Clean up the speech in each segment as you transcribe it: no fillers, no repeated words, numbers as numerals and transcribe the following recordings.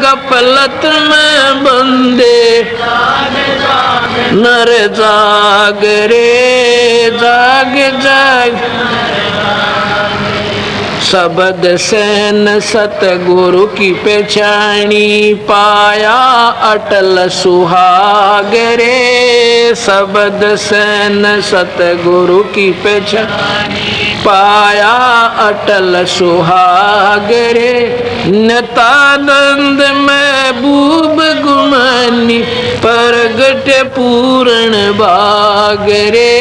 गफलत में बंदे, नर जाग रे जाग जाग। शब्द सैन सतगुरु की पहचानी, पाया अटल सुहाग रे। शब्द सैन सतगुरु की पहचानी, पाया अटल सुहाग रे। नित्यानंद महबूब गुमानी, परगट पूर्ण भाग रे।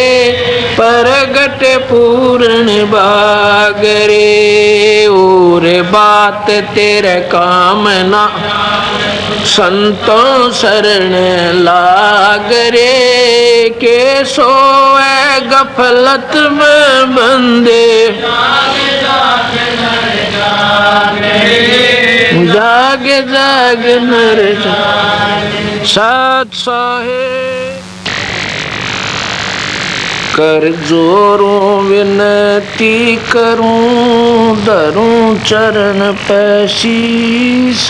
परगट पूर्ण भाग रे। और बात तेरे काम ना, संतों शरण लाग रे। के सोए गफलत में बंदे, जाग जाग नर जाग। सत साहेब कर जोरों विनती करूं, धरूं चरण पे शीश।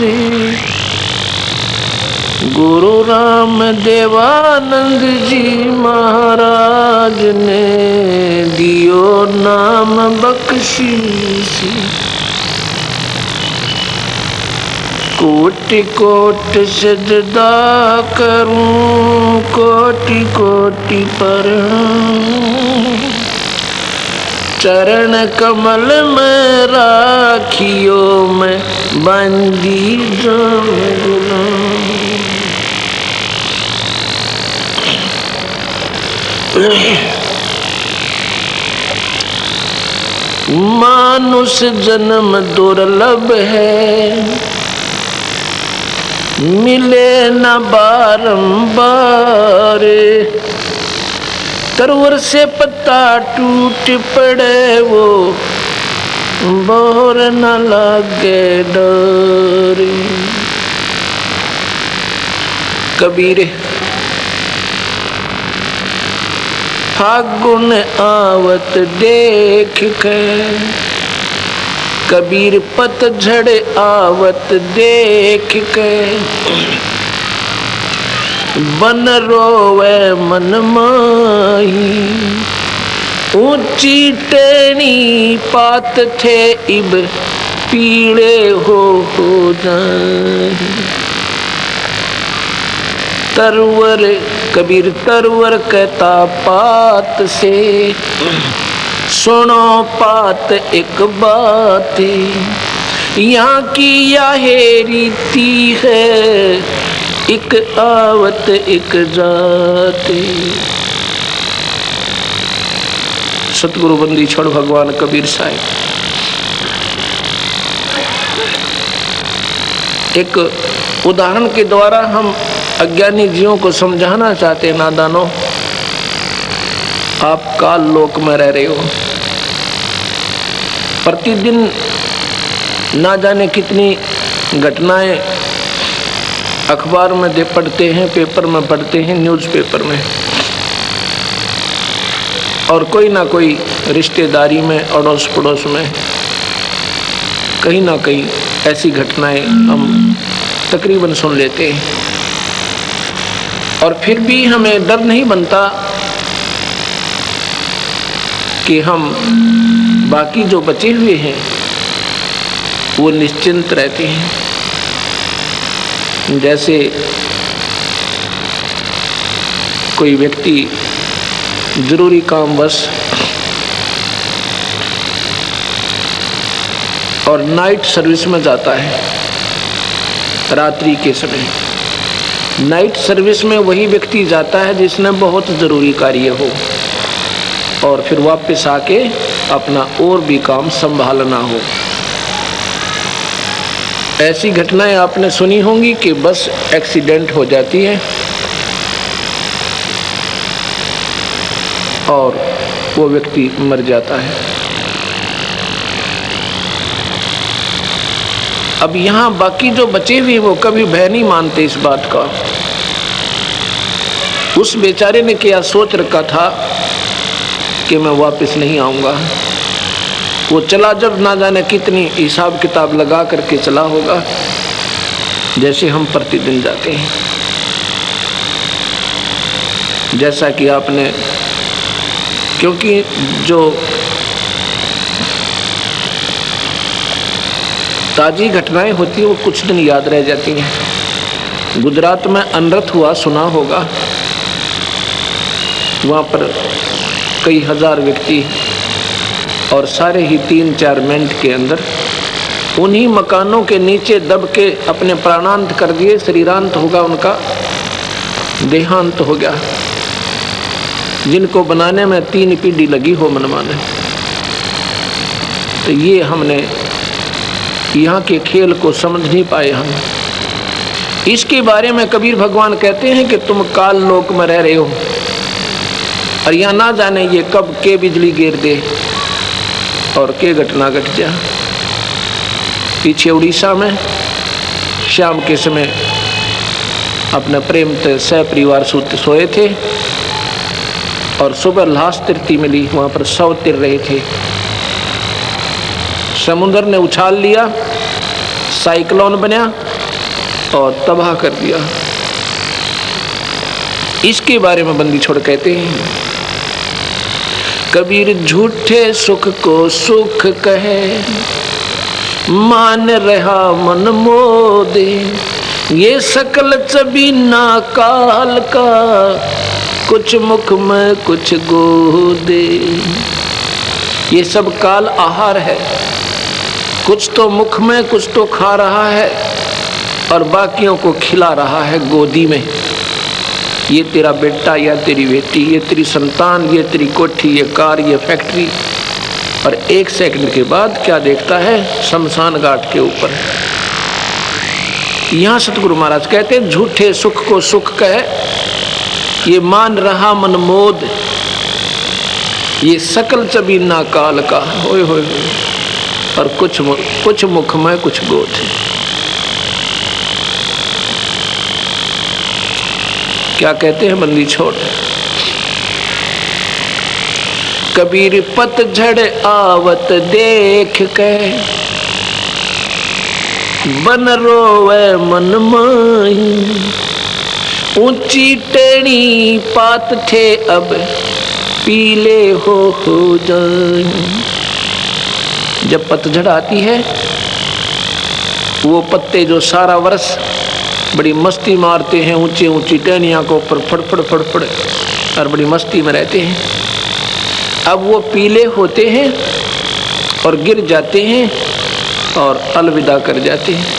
गुरु राम देवानंद जी महाराज ने दियो नाम बख्शीश। कोटि कोटि सजदा करूं, कोटि कोटि प्रणाम। चरण कमल में राखियो मैं बंदी जाम गुलाम। मानुष जन्म दुर्लभ है, मिले न बारंबार। तरवर से पत्ता टूट पड़े वो, बोर न लागे डर। कबीर फागुन आवत देख के, कबीर पतझड़ आवत देख के। बन रोवे मन माही, ऊंची टेनी पात थे इब पीड़े हो जाए। तरवर कबीर तरवर कहता पात से, सुनो पात एक बात। यहाँ की यह रीति है, एक आवत एक जाति। सतगुरु बंदी छोड़ भगवान कबीर साहिब। एक उदाहरण के द्वारा हम अज्ञानी जीवों को समझाना चाहते हैं। नादानों, आप काल लोक में रह रहे हो, प्रतिदिन ना जाने कितनी घटनाएं अखबार में पढ़ते हैं, पेपर में पढ़ते हैं, न्यूज़पेपर में। और कोई ना कोई रिश्तेदारी में, अड़ोस पड़ोस में कहीं ना कहीं ऐसी घटनाएं हम तकरीबन सुन लेते हैं। और फिर भी हमें डर नहीं बनता कि हम बाकी जो बचे हुए हैं वो निश्चिंत रहते हैं। जैसे कोई व्यक्ति जरूरी कामवश और नाइट सर्विस में जाता है, रात्रि के समय। नाइट सर्विस में वही व्यक्ति जाता है जिसने बहुत ज़रूरी कार्य हो, और फिर वापस आके अपना और भी काम संभालना हो। ऐसी घटनाएं आपने सुनी होंगी कि बस एक्सीडेंट हो जाती है और वो व्यक्ति मर जाता है। अब यहाँ बाकी जो बचे हुए वो कभी भय नहीं मानते इस बात का। उस बेचारे ने क्या सोच रखा था कि मैं वापस नहीं आऊँगा। वो चला जब ना जाने कितनी हिसाब किताब लगा करके चला होगा, जैसे हम प्रतिदिन जाते हैं। जैसा कि आपने, क्योंकि जो ताज़ी घटनाएं होती हैं वो कुछ दिन याद रह जाती हैं। गुजरात में अनर्थ हुआ, सुना होगा। वहाँ पर कई हजार व्यक्ति और सारे ही 3-4 मिनट के अंदर उन्हीं मकानों के नीचे दब के अपने प्राणांत कर दिए। शरीरांत होगा, उनका देहांत हो गया, जिनको बनाने में 3 पीढ़ी लगी हो मनमाने। तो ये हमने यहाँ के खेल को समझ नहीं पाए हम। इसके बारे में कबीर भगवान कहते हैं कि तुम काल लोक में रह रहे हो और यहाँ ना जाने ये कब के बिजली गिर दे और के घटना घट जा। पीछे उड़ीसा में शाम के समय अपने प्रेम से सपरिवार सोए थे और सुबह लाश तिरती मिली। वहाँ पर 100 तिर रहे थे। समुद्र ने उछाल लिया, साइक्लोन बना और तबाह कर दिया। इसके बारे में बंदी छोड़ कहते हैं, कबीर झूठे सुख को सुख कहे, मान रहा मन मोदे, ये सकल चबीना काल का, कुछ मुख में कुछ गोदे। ये सब काल आहार है, कुछ तो मुख में कुछ तो खा रहा है और बाकियों को खिला रहा है गोदी में। ये तेरा बेटा या तेरी बेटी, ये तेरी संतान, ये तेरी कोठी, ये कार, ये फैक्ट्री। और 1 सेकंड के बाद क्या देखता है? शमशान घाट के ऊपर। यहाँ सतगुरु महाराज कहते हैं झूठे सुख को सुख कहे, ये मान रहा मन मोद, ये सकल चबीना काल का। होए होए और कुछ मुख में कुछ गोद। क्या कहते हैं बंदी छोड़, कबीर पतझड़ आवत देख के, बन रोवे मन माही, ऊंची टेढ़ी पात थे अब पीले हो जाए। जब पतझड़ आती है, वो पत्ते जो सारा वर्ष बड़ी मस्ती मारते हैं, ऊंची ऊंची टहनियाँ को ऊपर फड़फड़ फड़फड़ और बड़ी मस्ती में रहते हैं, अब वो पीले होते हैं और गिर जाते हैं और अलविदा कर जाते हैं।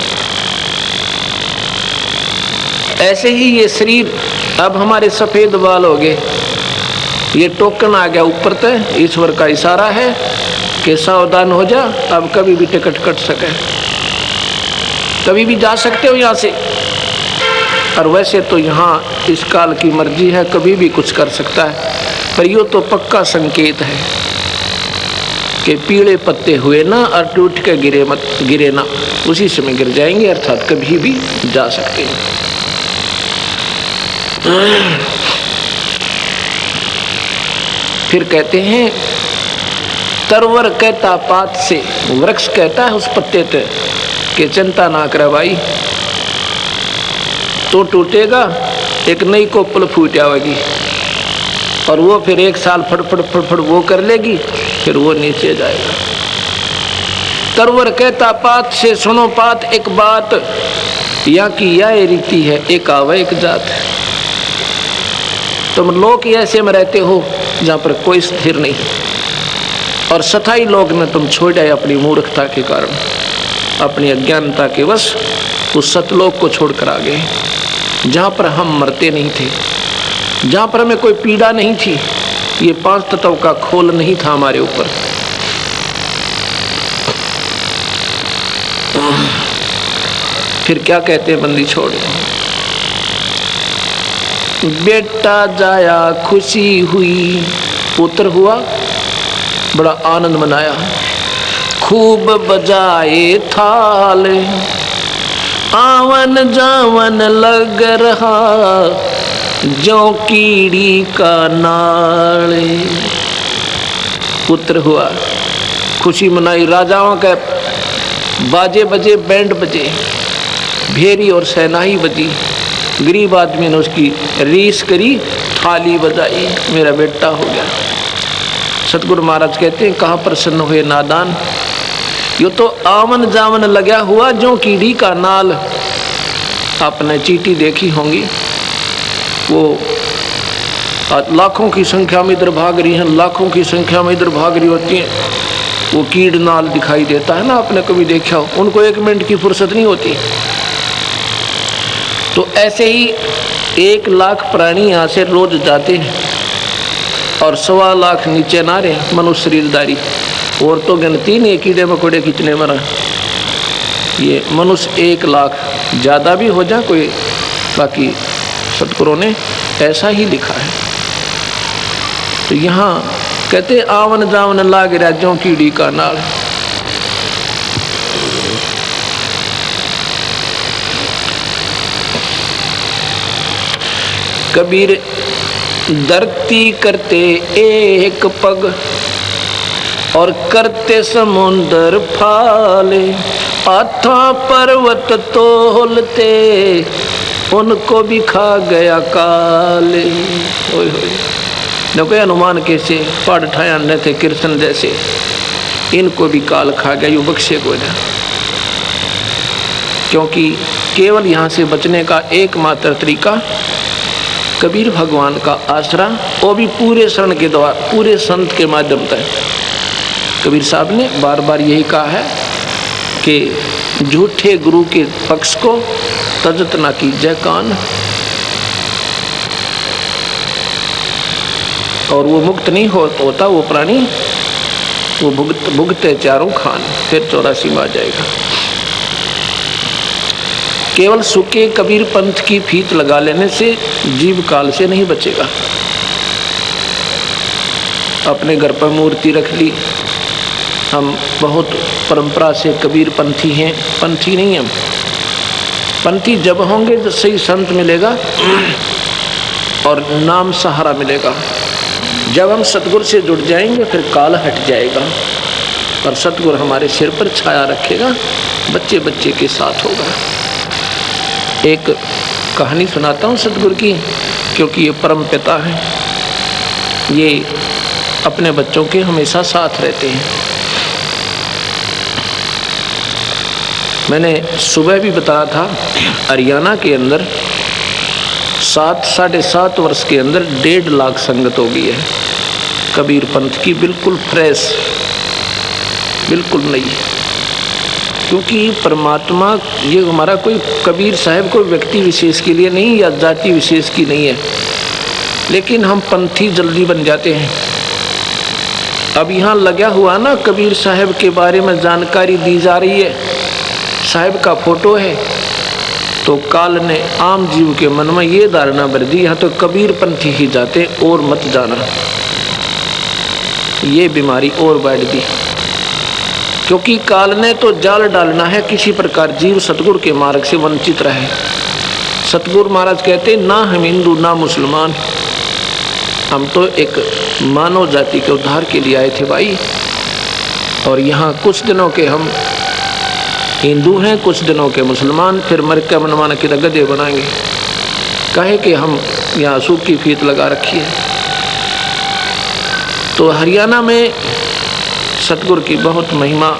ऐसे ही ये शरीर अब हमारे सफ़ेद बाल हो गए, ये टोकन आ गया ऊपर तक। ईश्वर का इशारा है कि सावधान हो जा, अब कभी भी टिकट कट सके, कभी भी जा सकते हो यहाँ से। और वैसे तो यहाँ इस काल की मर्जी है, कभी भी कुछ कर सकता है, पर यो तो पक्का संकेत है कि पीले पत्ते हुए ना और टूट के गिरे ना, उसी समय गिर जाएंगे, अर्थात कभी भी जा सकते हैं। फिर कहते हैं तरवर कहता पात से, वृक्ष कहता है उस पत्ते पे कि चिंता ना करे भाई, तो टूटेगा, एक नई कोपल फूट आवेगी और वो फिर 1 साल फड़फड़ फड़फड़ वो कर लेगी, फिर वो नीचे जाएगा। तरवर कहता पात से, सुनो पात एक बात, यहाँ की यह रीति है, एक आवे एक जात। तुम लोग ऐसे में रहते हो जहाँ पर कोई स्थिर नहीं, और सथाई लोग ने तुम छोड़ जाए अपनी मूर्खता के कारण, अपनी अज्ञानता के वश उस सतलोक को छोड़कर आ गए, जहाँ पर हम मरते नहीं थे, जहाँ पर हमें कोई पीड़ा नहीं थी, ये 5 तत्व का खोल नहीं था हमारे ऊपर। फिर क्या कहते हैं बंदी छोड़, बेटा जाया खुशी हुई, पुत्र हुआ बड़ा आनंद मनाया, खूब बजाए थाल, आवन जावन लग रहा, जो कीड़ी का नाल। पुत्र हुआ, खुशी मनाई, राजाओं के बाजे बजे, बैंड बजे, भेरी और शहनाई बजी, गरीब आदमी ने उसकी रीस करी, थाली बजाई, मेरा बेटा हो गया। सतगुरु महाराज कहते हैं कहाँ प्रसन्न हुए नादान, यो तो आवन जावन लगा हुआ जो कीड़ी का नाल। आपने चींटी देखी होंगी, वो लाखों की संख्या में इधर भाग रही हैं, लाखों की संख्या में इधर भाग रही होती हैं, वो कीड़ नाल दिखाई देता है ना, आपने कभी देखा हो, उनको 1 मिनट की फुर्सत नहीं होती। तो ऐसे ही 1 लाख प्राणी यहाँ से रोज जाते हैं और 1.25 लाख नीचे नारे मनुष्य शरीरधारी, और तो गिनती नहीं कीड़े मकोड़े कितने मरा। ये मनुष्य 1 लाख ज़्यादा भी हो जाए कोई, बाकी सतगुरु ने ऐसा ही लिखा है। तो यहाँ कहते आवन जावन लाग राज्यों कीड़ी का नाल। कबीर धरती करते एक पग और करते समुंदर फाले, आथा पर्वत तोलते उनको भी खा गया काले। ओए होए, देखो हनुमान कैसे पहाड़ ठाया न थे कृष्ण जैसे, इनको भी काल खा गया, यू बख्शे को ना। क्योंकि केवल यहाँ से बचने का एकमात्र तरीका कबीर भगवान का आसरा, वो भी पूरे शरण के द्वारा, पूरे संत के माध्यम से। कबीर साहब ने बार बार यही कहा है कि झूठे गुरु के पक्ष को तजत ना कीजिए कान, और वो मुक्त नहीं होता वो प्राणी, वो भुगते चारों खान, फिर 84 में आ जाएगा। केवल सूखे कबीर पंथ की फीत लगा लेने से जीव काल से नहीं बचेगा। अपने घर पर मूर्ति रख ली, हम बहुत परंपरा से कबीर पंथी हैं, पंथी नहीं हम। पंथी जब होंगे तो सही संत मिलेगा और नाम सहारा मिलेगा। जब हम सतगुरु से जुड़ जाएंगे फिर काल हट जाएगा और सतगुरु हमारे सिर पर छाया रखेगा, बच्चे बच्चे के साथ होगा। एक कहानी सुनाता हूँ सतगुरु की, क्योंकि ये परम पिता है, ये अपने बच्चों के हमेशा साथ रहते हैं। मैंने सुबह भी बताया था, हरियाणा के अंदर 7-7.5 वर्ष के अंदर 1.5 लाख संगत हो गई है कबीर पंथ की, बिल्कुल फ्रेश, बिल्कुल नई। क्योंकि परमात्मा ये हमारा कोई कबीर साहब कोई व्यक्ति विशेष के लिए नहीं या जाति विशेष की नहीं है, लेकिन हम पंथी जल्दी बन जाते हैं। अब यहाँ लगा हुआ ना कबीर साहब के बारे में जानकारी दी जा रही है, साहब का फोटो है, तो काल ने आम जीव के मन में ये धारणा भर दी यहाँ तो कबीर पंथी ही जाते और मत जाना। ये बीमारी और बढ़ दी, क्योंकि काल ने तो जाल डालना है किसी प्रकार जीव सतगुरु के मार्ग से वंचित रहे। सतगुरु महाराज कहते ना हम हिंदू ना मुसलमान, हम तो एक मानव जाति के उद्धार के लिए आए थे भाई। और यहाँ कुछ दिनों के हम हिंदू हैं, कुछ दिनों के मुसलमान, फिर मर के मनमान के गधे बनाएंगे। कहे कि हम यहाँ सूखी फीत लगा रखी है। तो हरियाणा में सतगुरु की बहुत महिमा,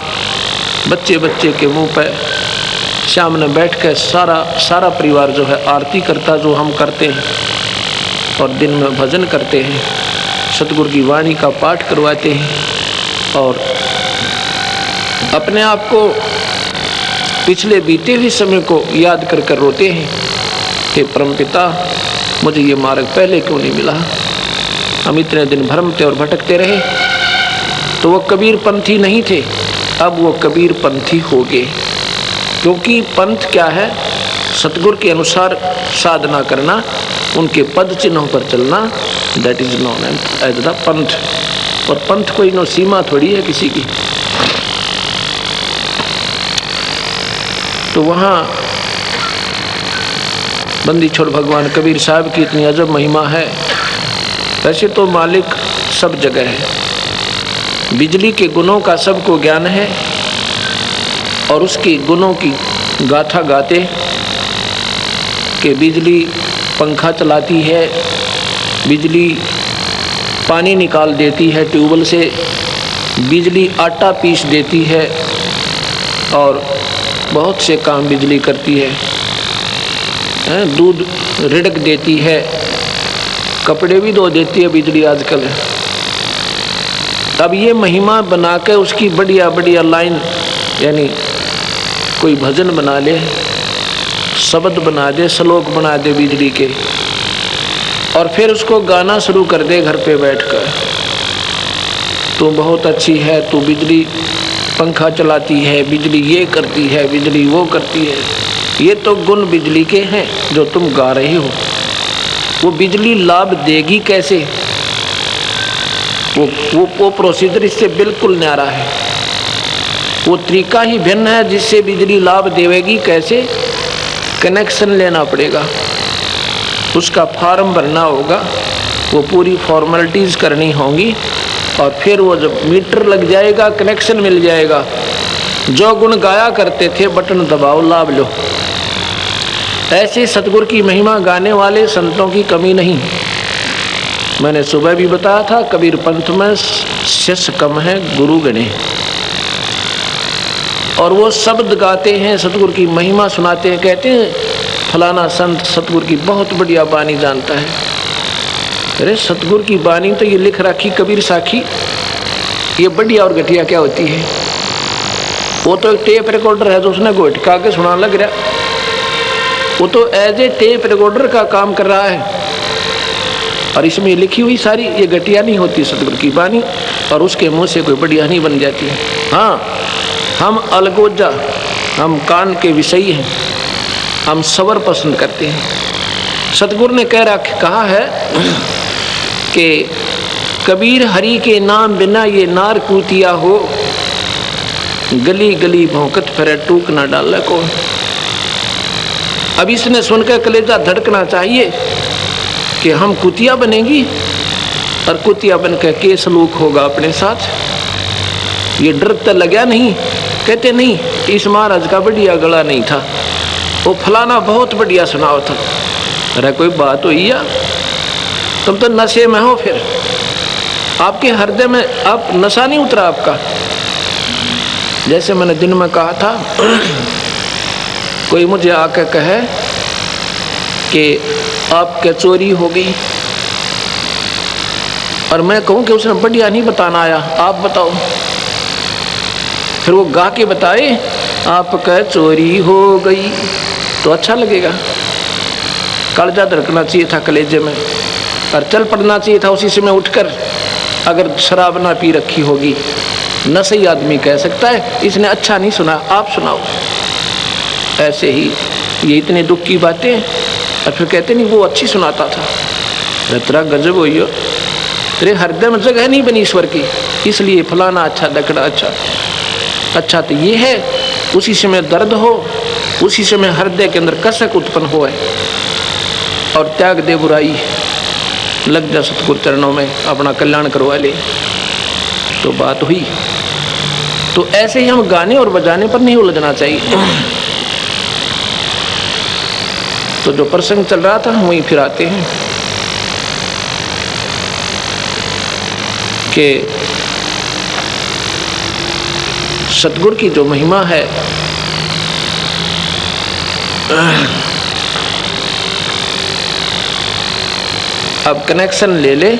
बच्चे बच्चे के मुंह पे सामने बैठ कर सारा परिवार जो है आरती करता, जो हम करते हैं, और दिन में भजन करते हैं, सतगुरु की वाणी का पाठ करवाते हैं, और अपने आप को पिछले बीते हुए समय को याद कर कर रोते हैं, हे परमपिता मुझे ये मार्ग पहले क्यों नहीं मिला, हम इतने दिन भ्रमते और भटकते रहे। तो वो कबीर पंथी नहीं थे, अब वो कबीर पंथी हो गए। क्योंकि पंथ क्या है, सतगुरु के अनुसार साधना करना, उनके पद चिन्हों पर चलना, that is known as the panth. और पंथ कोई नो सीमा थोड़ी है किसी की। तो वहाँ बंदी छोड़ भगवान कबीर साहब की इतनी अजब महिमा है। वैसे तो मालिक सब जगह है, बिजली के गुणों का सबको ज्ञान है, और उसके गुणों की गाथा गाते कि बिजली पंखा चलाती है, बिजली पानी निकाल देती है ट्यूबवेल से, बिजली आटा पीस देती है और बहुत से काम बिजली करती है, दूध रिड़क देती है, कपड़े भी धो देती है बिजली आजकल। अब ये महिमा बना के उसकी बढ़िया बढ़िया लाइन, यानी कोई भजन बना ले, शब्द बना दे, श्लोक बना दे बिजली के, और फिर उसको गाना शुरू कर दे घर पे बैठकर, तू बहुत अच्छी है, तू बिजली पंखा चलाती है, बिजली ये करती है, बिजली वो करती है। ये तो गुण बिजली के हैं जो तुम गा रहे हो। वो बिजली लाभ देगी कैसे? वो प्रोसीजर इससे बिल्कुल न्यारा है। वो तरीका ही भिन्न है जिससे बिजली लाभ देवेगी कैसे। कनेक्शन लेना पड़ेगा, उसका फॉर्म भरना होगा, वो पूरी फॉर्मेलिटीज़ करनी होंगी, और फिर वो जब मीटर लग जाएगा, कनेक्शन मिल जाएगा। जो गुण गाया करते थे बटन दबाओ लाभ लो। ऐसे सतगुरु की महिमा गाने वाले संतों की कमी नहीं। मैंने सुबह भी बताया था, कबीर पंथ में शिष्य कम है, गुरु गणे। और वो शब्द गाते हैं, सतगुरु की महिमा सुनाते हैं, कहते हैं फलाना संत सतगुरु की बहुत बढ़िया बानी जानता है। अरे सतगुरु की बानी तो ये लिख रखी कबीर साखी, ये बढ़िया और घटिया क्या होती है? वो तो एक टेप रिकॉर्डर है तो उसने घोटका के सुना लग रहा, वो तो एज ए टेप रिकॉर्डर का काम कर रहा है। और इसमें लिखी हुई सारी ये घटिया नहीं होती सतगुरु की बानी, और उसके मुंह से कोई बढ़िया नहीं बन जाती है। हाँ, हम अलगोजा, हम कान के विषयी हैं, हम सबर पसंद करते हैं। सतगुरु ने कहा है कि कबीर हरि के नाम बिना ये नार कूतिया हो, गली गली भौंकत फिरे टूक ना डाले को। अब इसने सुनकर कलेजा धड़कना चाहिए कि हम कुतिया बनेंगी, और कुतिया बनकर के सलूक होगा अपने साथ। ये डर तो लगा नहीं? कहते नहीं, इस महाराज का बढ़िया गला नहीं था, वो फलाना बहुत बढ़िया सुनाओ था। अरे कोई बात हुई या? तुम तो नशे में हो, फिर आपके हृदय में आप नशा नहीं उतरा आपका। जैसे मैंने दिन में कहा था, कोई मुझे आकर कहे कि आपके चोरी हो गई, और मैं कहूँ कि उसने बढ़िया नहीं बताना आया, आप बताओ। फिर वो गा के बताए आपका चोरी हो गई, तो अच्छा लगेगा। कलेजा धड़कना चाहिए था कलेजे में, और चल पड़ना चाहिए था उसी से में उठकर। अगर शराब ना पी रखी होगी, न सही आदमी कह सकता है इसने अच्छा नहीं सुना, आप सुनाओ। ऐसे ही ये इतने दुख की बातें, और फिर कहते नहीं वो अच्छी सुनाता था। तेरा गजब हो, तेरे हृदय में जगह नहीं बनी ईश्वर की, इसलिए फलाना अच्छा दकड़ा अच्छा तो ये है। उसी समय दर्द हो, उसी समय हृदय के अंदर कसक उत्पन्न हो, और त्याग दे बुराई, लग जा सतगुरु चरणों में, अपना कल्याण करवा ले, तो बात हुई। तो ऐसे ही हम गाने और बजाने पर नहीं उलझना चाहिए। तो जो प्रसंग चल रहा था वहीं फिर आते हैं कि सतगुरु की जो महिमा है, अब कनेक्शन ले ले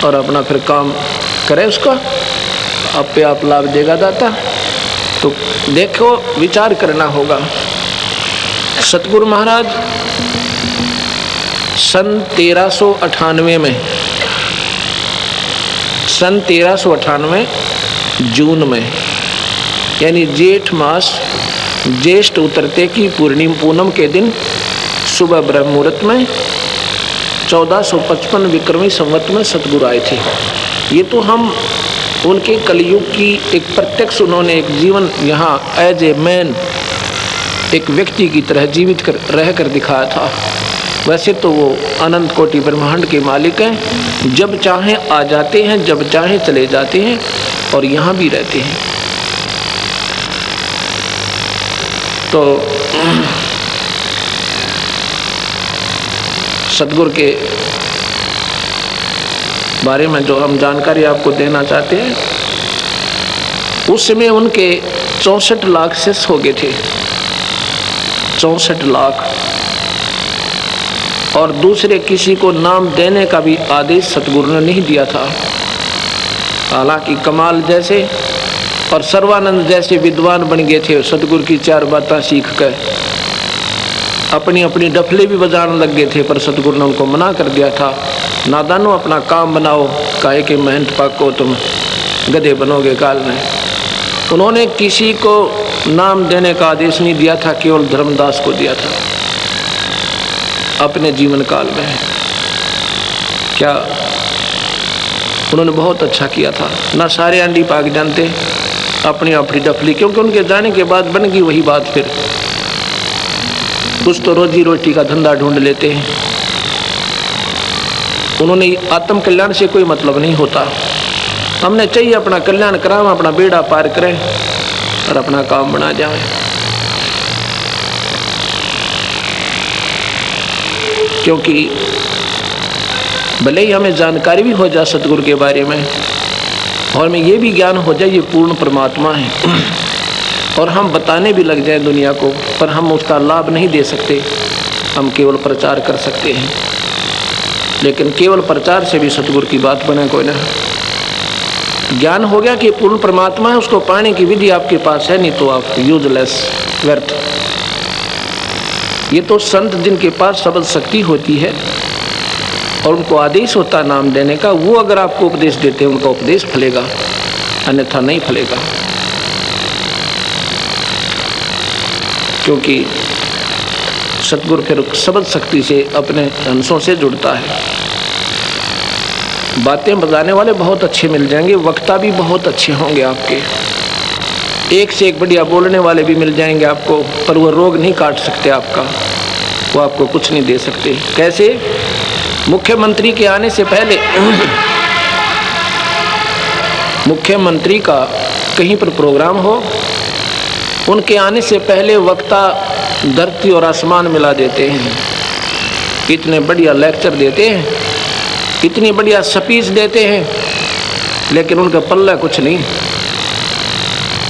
और अपना फिर काम करे, उसका आप पे आप लाभ देगा दाता। तो देखो, विचार करना होगा। सतगुरु महाराज सन 1398 में, सन 1398 जून में, यानी जेठ मास, ज्येष्ठ उतरते की पूनम के दिन सुबह ब्रह्म मुहूर्त में 1455 विक्रमी संवत में सतगुरु आए थे। ये तो हम उनके कलयुग की एक प्रत्यक्ष, उन्होंने एक जीवन यहाँ एज ए मैन, एक व्यक्ति की तरह जीवित रह कर दिखाया था। वैसे तो वो अनंत कोटि ब्रह्मांड के मालिक हैं, जब चाहें आ जाते हैं, जब चाहें चले जाते हैं, और यहाँ भी रहते हैं। तो सतगुरु के बारे में जो हम जानकारी आपको देना चाहते हैं, उस समय उनके 64 लाख शिष्य हो गए थे, 64 लाख। और दूसरे किसी को नाम देने का भी आदेश सतगुरु ने नहीं दिया था। हालांकि कमाल जैसे और सर्वानंद जैसे विद्वान बन गए थे, सतगुरु की 4 बातें सीख कर अपनी अपनी डफले भी बजाने लग गए थे, पर सतगुरु ने उनको मना कर दिया था, नादानो अपना काम बनाओ, काहे के महंत पाको तुम गधे बनोगे काल में। उन्होंने किसी को नाम देने का आदेश नहीं दिया था, केवल धर्मदास को दिया था अपने जीवन काल में। क्या उन्होंने बहुत अच्छा किया था। ना सारे अंडी पाक जानते अपनी अपनी डफली, क्योंकि उनके जाने के बाद बन गई वही बात। फिर कुछ तो रोजी रोटी का धंधा ढूंढ लेते हैं। उन्होंने आत्म कल्याण से कोई मतलब नहीं होता। हमने चाहिए अपना कल्याण कराएं, अपना बेड़ा पार करें और अपना काम बना जाएं। क्योंकि भले ही हमें जानकारी भी हो जाए सतगुरु के बारे में और हमें ये भी ज्ञान हो जाए ये पूर्ण परमात्मा है और हम बताने भी लग जाएं दुनिया को, पर हम उसका लाभ नहीं दे सकते। हम केवल प्रचार कर सकते हैं, लेकिन केवल प्रचार से भी सतगुरु की बात बने कोई ना। ज्ञान हो गया कि पूर्ण परमात्मा है, उसको पाने की विधि आपके पास है, नहीं तो आप यूजलेस, व्यर्थ। ये तो संत जिनके पास शब्द शक्ति होती है और उनको आदेश होता नाम देने का, वो अगर आपको उपदेश देते हैं उनका उपदेश फलेगा, अन्यथा नहीं फलेगा। क्योंकि सतगुरु फिर शब्द शक्ति से अपने अंशों से जुड़ता है। बातें बताने वाले बहुत अच्छे मिल जाएंगे, वक्ता भी बहुत अच्छे होंगे आपके, एक से एक बढ़िया बोलने वाले भी मिल जाएंगे आपको, पर वो रोग नहीं काट सकते आपका, वो आपको कुछ नहीं दे सकते। कैसे? मुख्यमंत्री के आने से पहले मुख्यमंत्री का कहीं पर प्रोग्राम हो, उनके आने से पहले वक्ता धरती और आसमान मिला देते हैं। इतने बढ़िया लेक्चर देते हैं, इतनी बढ़िया स्पीच देते हैं, लेकिन उनका पल्ला कुछ नहीं।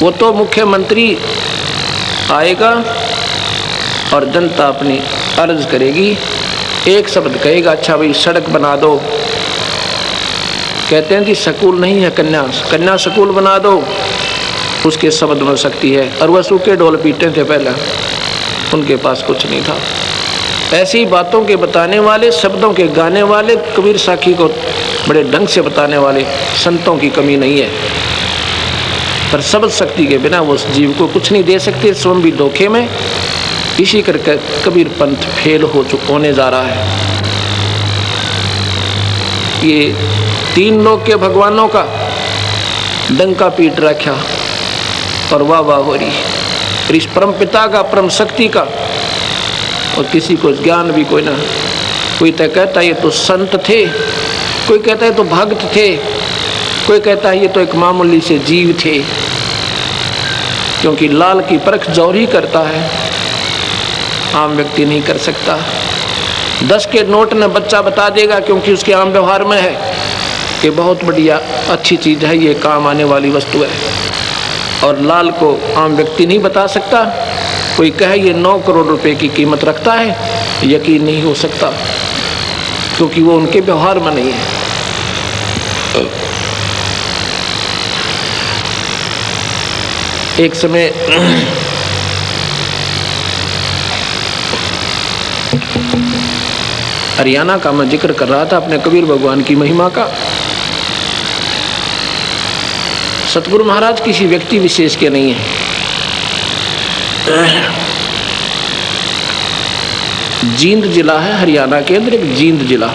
वो तो मुख्यमंत्री आएगा और जनता अपनी अर्ज करेगी, एक शब्द कहेगा, अच्छा भाई सड़क बना दो। कहते हैं कि स्कूल नहीं है, कन्या स्कूल बना दो, उसके शब्द बन सकती है। और वह सूखे ढोल पीटे थे पहले, उनके पास कुछ नहीं था। ऐसी बातों के बताने वाले, शब्दों के गाने वाले, कबीर साखी को बड़े ढंग से बताने वाले संतों की कमी नहीं है, पर शब्द शक्ति के बिना वो जीव को कुछ नहीं दे सकते। स्वयं भी धोखे में, इसी करके कबीर पंथ फेल होने जा रहा है। ये 3 लोक के भगवानों का डंका पीट रखा और वाह वाह हो रही, इस परम पिता का, परम शक्ति का, और किसी को ज्ञान भी कोई ना। कोई तो कहता है ये तो संत थे, कोई कहता है तो भक्त थे, कोई कहता है ये तो एक मामूली से जीव थे। क्योंकि लाल की परख जौहरी करता है, आम व्यक्ति नहीं कर सकता। 10 के नोट में बच्चा बता देगा, क्योंकि उसके आम व्यवहार में है कि बहुत बढ़िया अच्छी चीज़ है, ये काम आने वाली वस्तु है। और लाल को आम व्यक्ति नहीं बता सकता। कोई कहे ये 9 करोड़ रुपए की कीमत रखता है, यकीन नहीं हो सकता, क्योंकि वो उनके व्यवहार में नहीं है। एक समय हरियाणा का मैं जिक्र कर रहा था अपने कबीर भगवान की महिमा का। सतगुरु महाराज किसी व्यक्ति विशेष के नहीं है। जींद जिला है हरियाणा के अंदर, एक जींद जिला,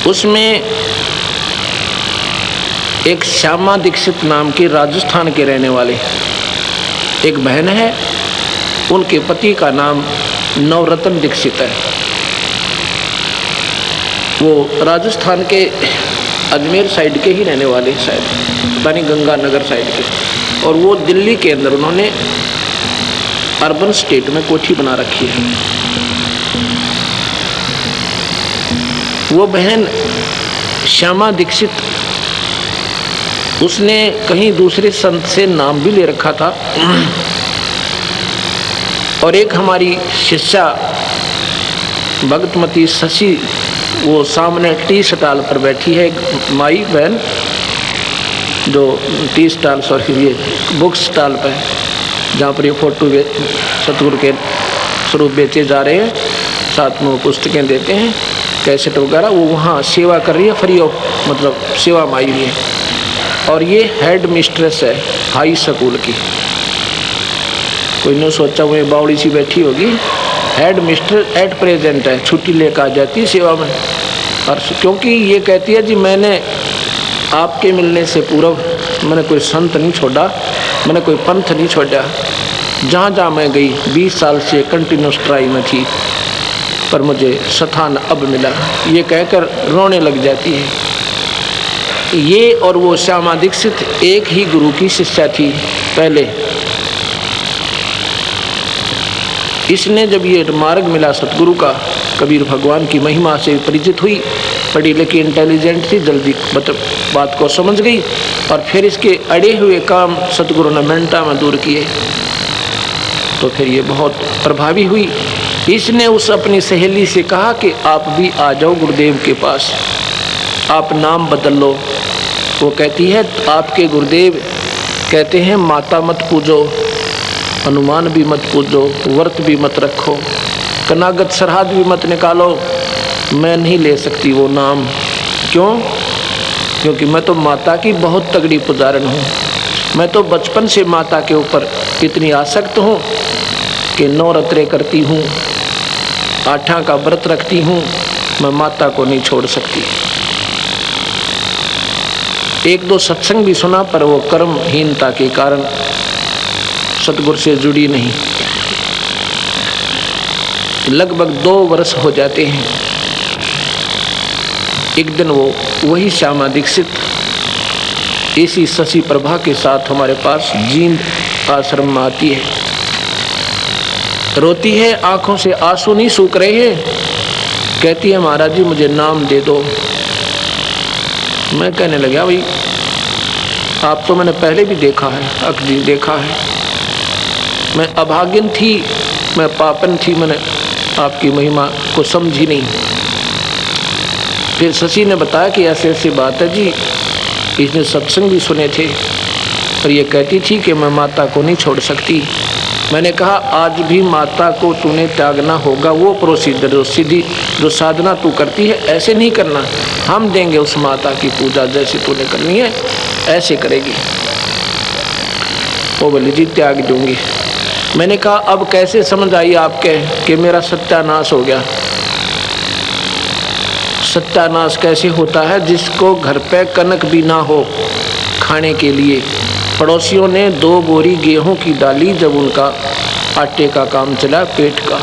उसमें एक श्यामा दीक्षित नाम के राजस्थान के रहने वाले एक बहन है, उनके पति का नाम नवरत्न दीक्षित है। वो राजस्थान के अजमेर साइड के ही रहने वाले, शायद पता नहीं गंगानगर साइड के। और वो दिल्ली के अंदर उन्होंने अर्बन स्टेट में कोठी बना रखी है। वो बहन श्यामा दीक्षित, उसने कहीं दूसरे संत से नाम भी ले रखा था। और एक हमारी शिष्या भगतमती शशि, वो सामने टी स्टॉल पर बैठी है, माई बहन जो टी स्टॉल ये बुक स्टॉल पर, जहाँ पर ये फोटो सतगुरु के स्वरूप बेचे जा रहे हैं, साथ में वो पुस्तकें देते हैं, कैसेट वगैरह, वो वहाँ सेवा कर रही है फ्री ऑफ, मतलब सेवा माई हुई है। और ये हेड मिस्ट्रेस है हाई स्कूल की। कोई ने सोचा वो बावड़ी सी बैठी होगी, हेड मिस्ट्रेस एट प्रेजेंट है, छुट्टी लेकर आ जाती है सेवा में। और क्योंकि ये कहती है जी मैंने आपके मिलने से पूर्व मैंने कोई संत नहीं छोड़ा, मैंने कोई पंथ नहीं छोड़ा, जहाँ जहाँ मैं गई 20 साल से कंटिन्यूस ट्राई में थी, पर मुझे स्थान अब मिला, ये कहकर रोने लग जाती है। ये और वो श्यामा दीक्षित एक ही गुरु की शिष्या थी पहले। इसने जब ये मार्ग मिला सतगुरु का, कबीर भगवान की महिमा से परिचित हुई, पढ़ी लिखी इंटेलिजेंट थी, जल्दी बात को समझ गई, और फिर इसके अड़े हुए काम सतगुरु ने मिनटा में दूर किए, तो फिर ये बहुत प्रभावी हुई। इसने उस अपनी सहेली से कहा कि आप भी आ जाओ गुरुदेव के पास, आप नाम बदल लो। वो कहती है आपके गुरुदेव कहते हैं माता मत पूजो, हनुमान भी मत पूजो, व्रत भी मत रखो, कनागत सरहद भी मत निकालो, मैं नहीं ले सकती वो नाम। क्यों? क्योंकि मैं तो माता की बहुत तगड़ी पुजारन हूँ, मैं तो बचपन से माता के ऊपर इतनी आसक्त हूँ कि नवरात्रे करती हूँ, आठा का व्रत रखती हूँ, मैं माता को नहीं छोड़ सकती। एक दो सत्संग भी सुना, पर वो कर्महीनता के कारण सतगुरु से जुड़ी नहीं। लगभग 2 वर्ष हो जाते हैं। एक दिन वो वही श्यामा दीक्षित इसी शशि प्रभा के साथ हमारे पास जींद आश्रम में आती है, रोती है, आंखों से आंसू नहीं सूख रहे हैं, कहती है महाराज जी मुझे नाम दे दो। मैं कहने लगा भाई आप तो मैंने पहले भी देखा है, अक्सर देखा है, मैं अभागिन थी, मैं पापन थी, मैंने आपकी महिमा को समझी नहीं। फिर शशि ने बताया कि ऐसी ऐसी बात है जी, इसने सत्संग भी सुने थे, और ये कहती थी कि मैं माता को नहीं छोड़ सकती। मैंने कहा आज भी माता को तूने त्यागना होगा, वो प्रोसीजर जो सीधी जो साधना तू करती है ऐसे नहीं करना, हम देंगे उस माता की पूजा जैसे तूने करनी है ऐसे करेगी। वो बोली जी त्याग दूंगी। मैंने कहा अब कैसे समझ आई आपके कि मेरा सत्यानाश हो गया? सत्यानाश कैसे होता है? जिसको घर पे कनक भी ना हो खाने के लिए, पड़ोसियों ने 2 बोरी गेहूं की डाली जब उनका आटे का काम चला पेट का,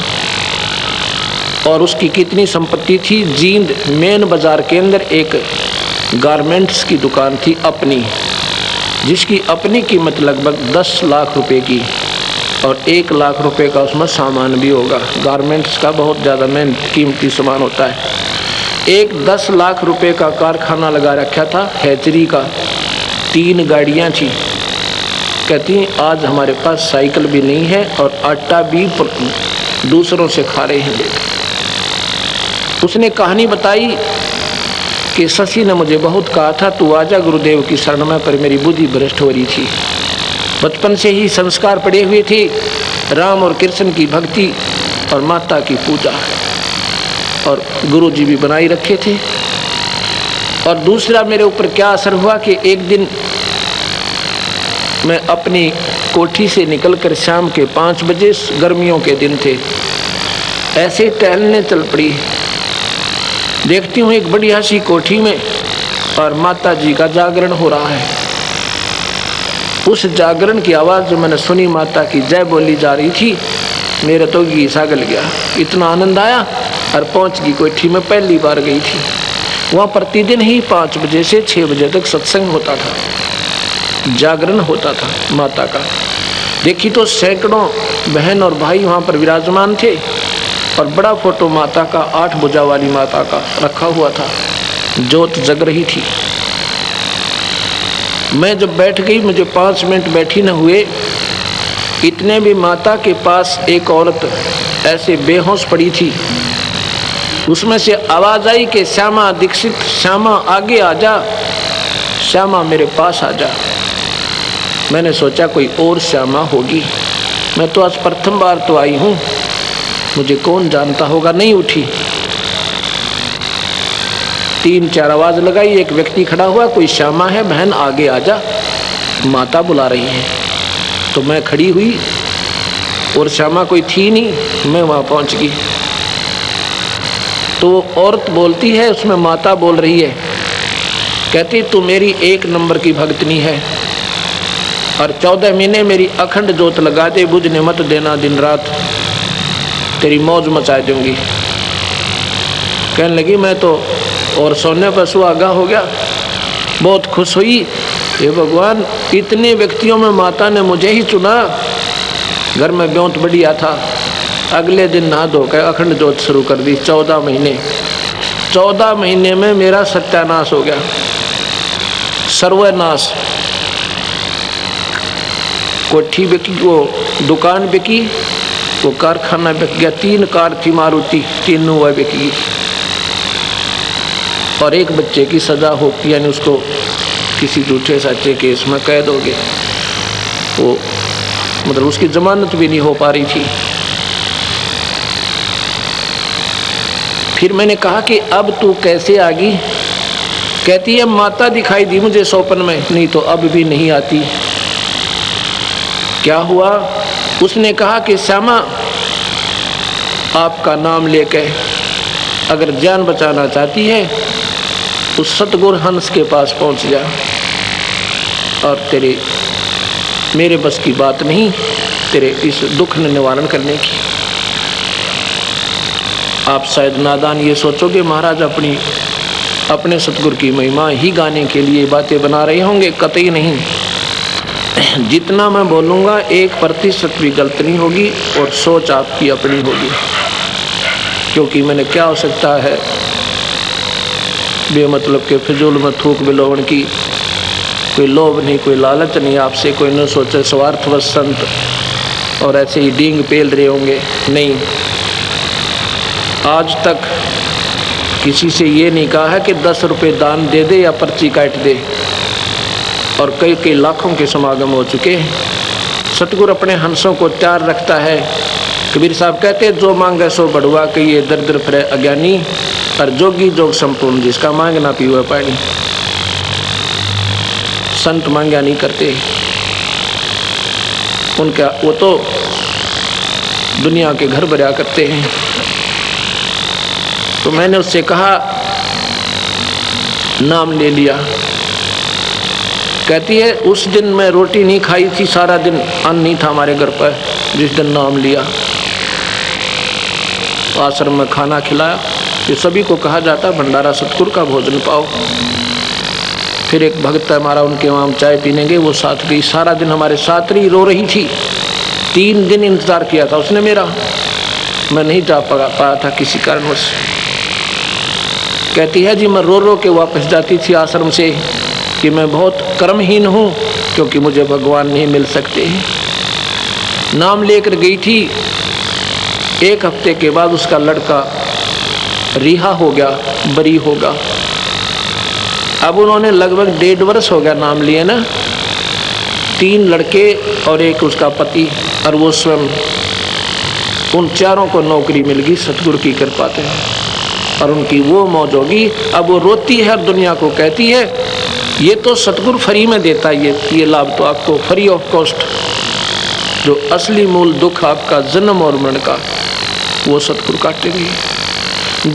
और उसकी कितनी संपत्ति थी। जींद मेन बाजार के अंदर एक गारमेंट्स की दुकान थी अपनी, जिसकी अपनी कीमत लगभग 10 लाख रुपए की, और 1 लाख रुपए का उसमें सामान भी होगा। गारमेंट्स का बहुत ज़्यादा मेन कीमती सामान होता है। एक 10 लाख रुपए का कारखाना लगा रखा था हैचरी का, 3 गाड़ियाँ थी। कहती आज हमारे पास साइकिल भी नहीं है और आटा भी दूसरों से खा रहे हैं। उसने कहानी बताई कि शशि ने मुझे बहुत कहा था तू आजा गुरुदेव की शरण में, पर मेरी बुद्धि भ्रष्ट हो रही थी। बचपन से ही संस्कार पड़े हुए थे, राम और कृष्ण की भक्ति और माता की पूजा, और गुरु जी भी बनाई रखे थे। और दूसरा मेरे ऊपर क्या असर हुआ कि एक दिन मैं अपनी कोठी से निकलकर शाम के 5 बजे, गर्मियों के दिन थे, ऐसे टहलने चल पड़ी। देखती हूँ एक बढ़िया सी कोठी में और माता जी का जागरण हो रहा है। उस जागरण की आवाज़ जो मैंने सुनी, माता की जय बोली जा रही थी, मेरा तो गीसा गल गया, इतना आनंद आया। और पहुँच गई कोठी में, पहली बार गई थी वहाँ। प्रतिदिन ही 5 बजे से 6 बजे तक सत्संग होता था, जागरण होता था माता का। देखी तो सैकड़ों बहन और भाई वहाँ पर विराजमान थे और बड़ा फोटो माता का, 8 भुजा वाली माता का रखा हुआ था, ज्योत जग रही थी। मैं जब बैठ गई, मुझे 5 मिनट बैठी न हुए, इतने भी माता के पास एक औरत ऐसे बेहोश पड़ी थी। उसमें से आवाज आई कि श्यामा दीक्षित, श्यामा आगे आ जा, श्यामा मेरे पास आ जा। मैंने सोचा कोई और श्यामा होगी, मैं तो आज प्रथम बार तो आई हूँ, मुझे कौन जानता होगा। नहीं उठी। 3-4 आवाज लगाई, एक व्यक्ति खड़ा हुआ, कोई श्यामा है बहन आगे आ जा, माता बुला रही है। तो मैं खड़ी हुई और श्यामा कोई थी नहीं, मैं वहाँ पहुँच गई। तो औरत बोलती है, उसमें माता बोल रही है, कहती तू मेरी 1 नंबर की भक्तनी है और 14 महीने मेरी अखंड जोत लगा दे, बुझने मत देना दिन रात, तेरी मौज मचा दूंगी। कहने लगी मैं तो और सोने पर सुहागा हो गया, बहुत खुश हुई। हे भगवान, इतने व्यक्तियों में माता ने मुझे ही चुना। घर में ब्योंत बढ़िया था, अगले दिन नहा धोकर अखंड जोत शुरू कर दी। 14 महीने में मेरा सत्यानाश हो गया, सर्वनाश। कोठी बिकी, वो दुकान बिकी, वो कारखाना बिक गया। 3 कार थी मारुति, तीनों वह बिकी। और एक बच्चे की सजा हो, यानी उसको किसी झूठे सच्चे केस में कैद हो गए। वो मतलब उसकी जमानत भी नहीं हो पा रही थी। फिर मैंने कहा कि अब तू कैसे आ गई? कहती है माता दिखाई दी मुझे स्वप्न में, नहीं तो अब भी नहीं आती। क्या हुआ? उसने कहा कि श्यामा आपका नाम लेकर अगर जान बचाना चाहती है उस सतगुरु हंस के पास पहुंच जा, और तेरे मेरे बस की बात नहीं तेरे इस दुख ने निवारण करने की। आप शायद नादान ये सोचोगे महाराज अपने सतगुरु की महिमा ही गाने के लिए बातें बना रहे होंगे। कतई नहीं, जितना मैं बोलूँगा 1% भी गलत नहीं होगी और सोच आपकी अपनी होगी। क्योंकि मैंने क्या हो सकता है बेमतलब के फिजूल में थूक बिलोवन की, कोई लोभ नहीं, कोई लालच नहीं आपसे, कोई न सोचे स्वार्थवश संत और ऐसे ही डींग पेल रहे होंगे। नहीं, आज तक किसी से ये नहीं कहा है कि 10 रुपये दान दे दे या पर्ची काट दे, और कई लाखों के समागम हो चुके हैं। सतगुरु अपने हंसों को तैयार रखता है। कबीर साहब कहते हैं जो मांगे सो बढ़ुआ, कि ये दर दर फिरे अज्ञानी, और जोगी जोग संपूर्ण, जिसका मांग ना पीवे पानी। संत मांगा नहीं करते, उनका वो तो दुनिया के घर भरा करते हैं। तो मैंने उससे कहा, नाम ले लिया। कहती है उस दिन मैं रोटी नहीं खाई थी, सारा दिन अन्न नहीं था हमारे घर पर, जिस दिन नाम लिया। आश्रम में खाना खिलाया, ये सभी को कहा जाता है भंडारा सतगुरु का भोजन पाओ। फिर एक भक्त है हमारा, उनके वहाँ हम चाय पीने गए, वो साथ गई। सारा दिन हमारे साथ रही, रो रही थी। 3 दिन इंतजार किया था उसने मेरा, मैं नहीं जा पाया था किसी कारणवश। कहती है जी मैं रो रो के वापस जाती थी आश्रम से कि मैं बहुत कर्महीन हूँ, क्योंकि मुझे भगवान नहीं मिल सकते। नाम लेकर गई थी। 1 हफ्ते के बाद उसका लड़का रिहा हो गया, बरी होगा। अब उन्होंने लगभग 1.5 वर्ष हो गया नाम लिए ना। 3 लड़के और एक उसका पति और वो स्वयं, उन चारों को नौकरी मिल गई सतगुरु की कृपा से, और उनकी वो मौज होगी। अब वो रोती है और दुनिया को कहती है ये तो सतगुरु फ्री में देता है, ये लाभ तो आपको फ्री ऑफ कॉस्ट। जो असली मूल दुख आपका जन्म और मरण का, वो सतगुरु काटेंगे।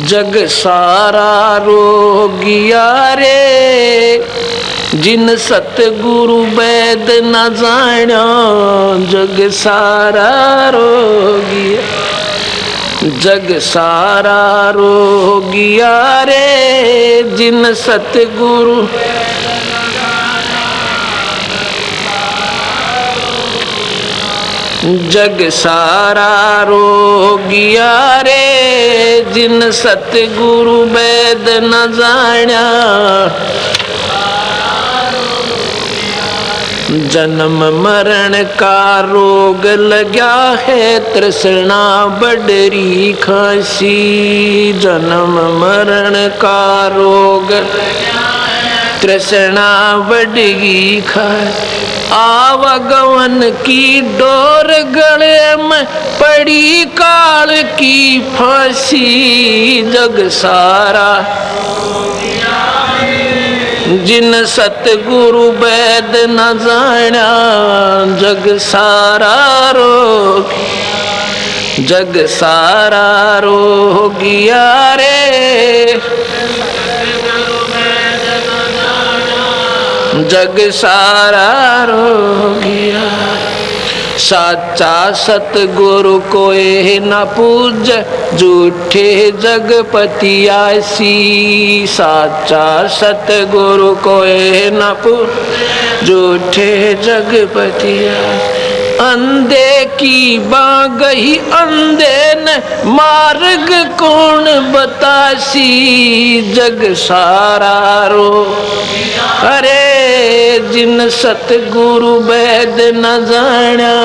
जग सारा रोगिया रे, जिन सतगुरु वैद न जाना। जग सारा रोगिया, जग सारा रोगिया रे, जिन सतगुरु जग सारा रोगिया रे, जिन सतगुरु वेद न जाण्या। जन्म मरण का रोग लग्या है, तृष्णा बडरी खांसी। जन्म मरण का रोग तृष्णा बडगी खांसी। आवागमन की डोर गले में पड़ी काल की फांसी। जग सारा जिन सतगुरु वेद न जाण्या। जग सारा रोग, जग सारा रोगिया रे, जग सारा रोगिया। साचा सतगुरु कोई न पूज, झूठे जगपति आसी। साचा सतगुरु कोई न पूज, झूठे जगपति आसी। अंधे की बागही अंधे न मार्ग कौन बतासी। जग सारा रो अरे, जिन सतगुरु वेद न जाण्या।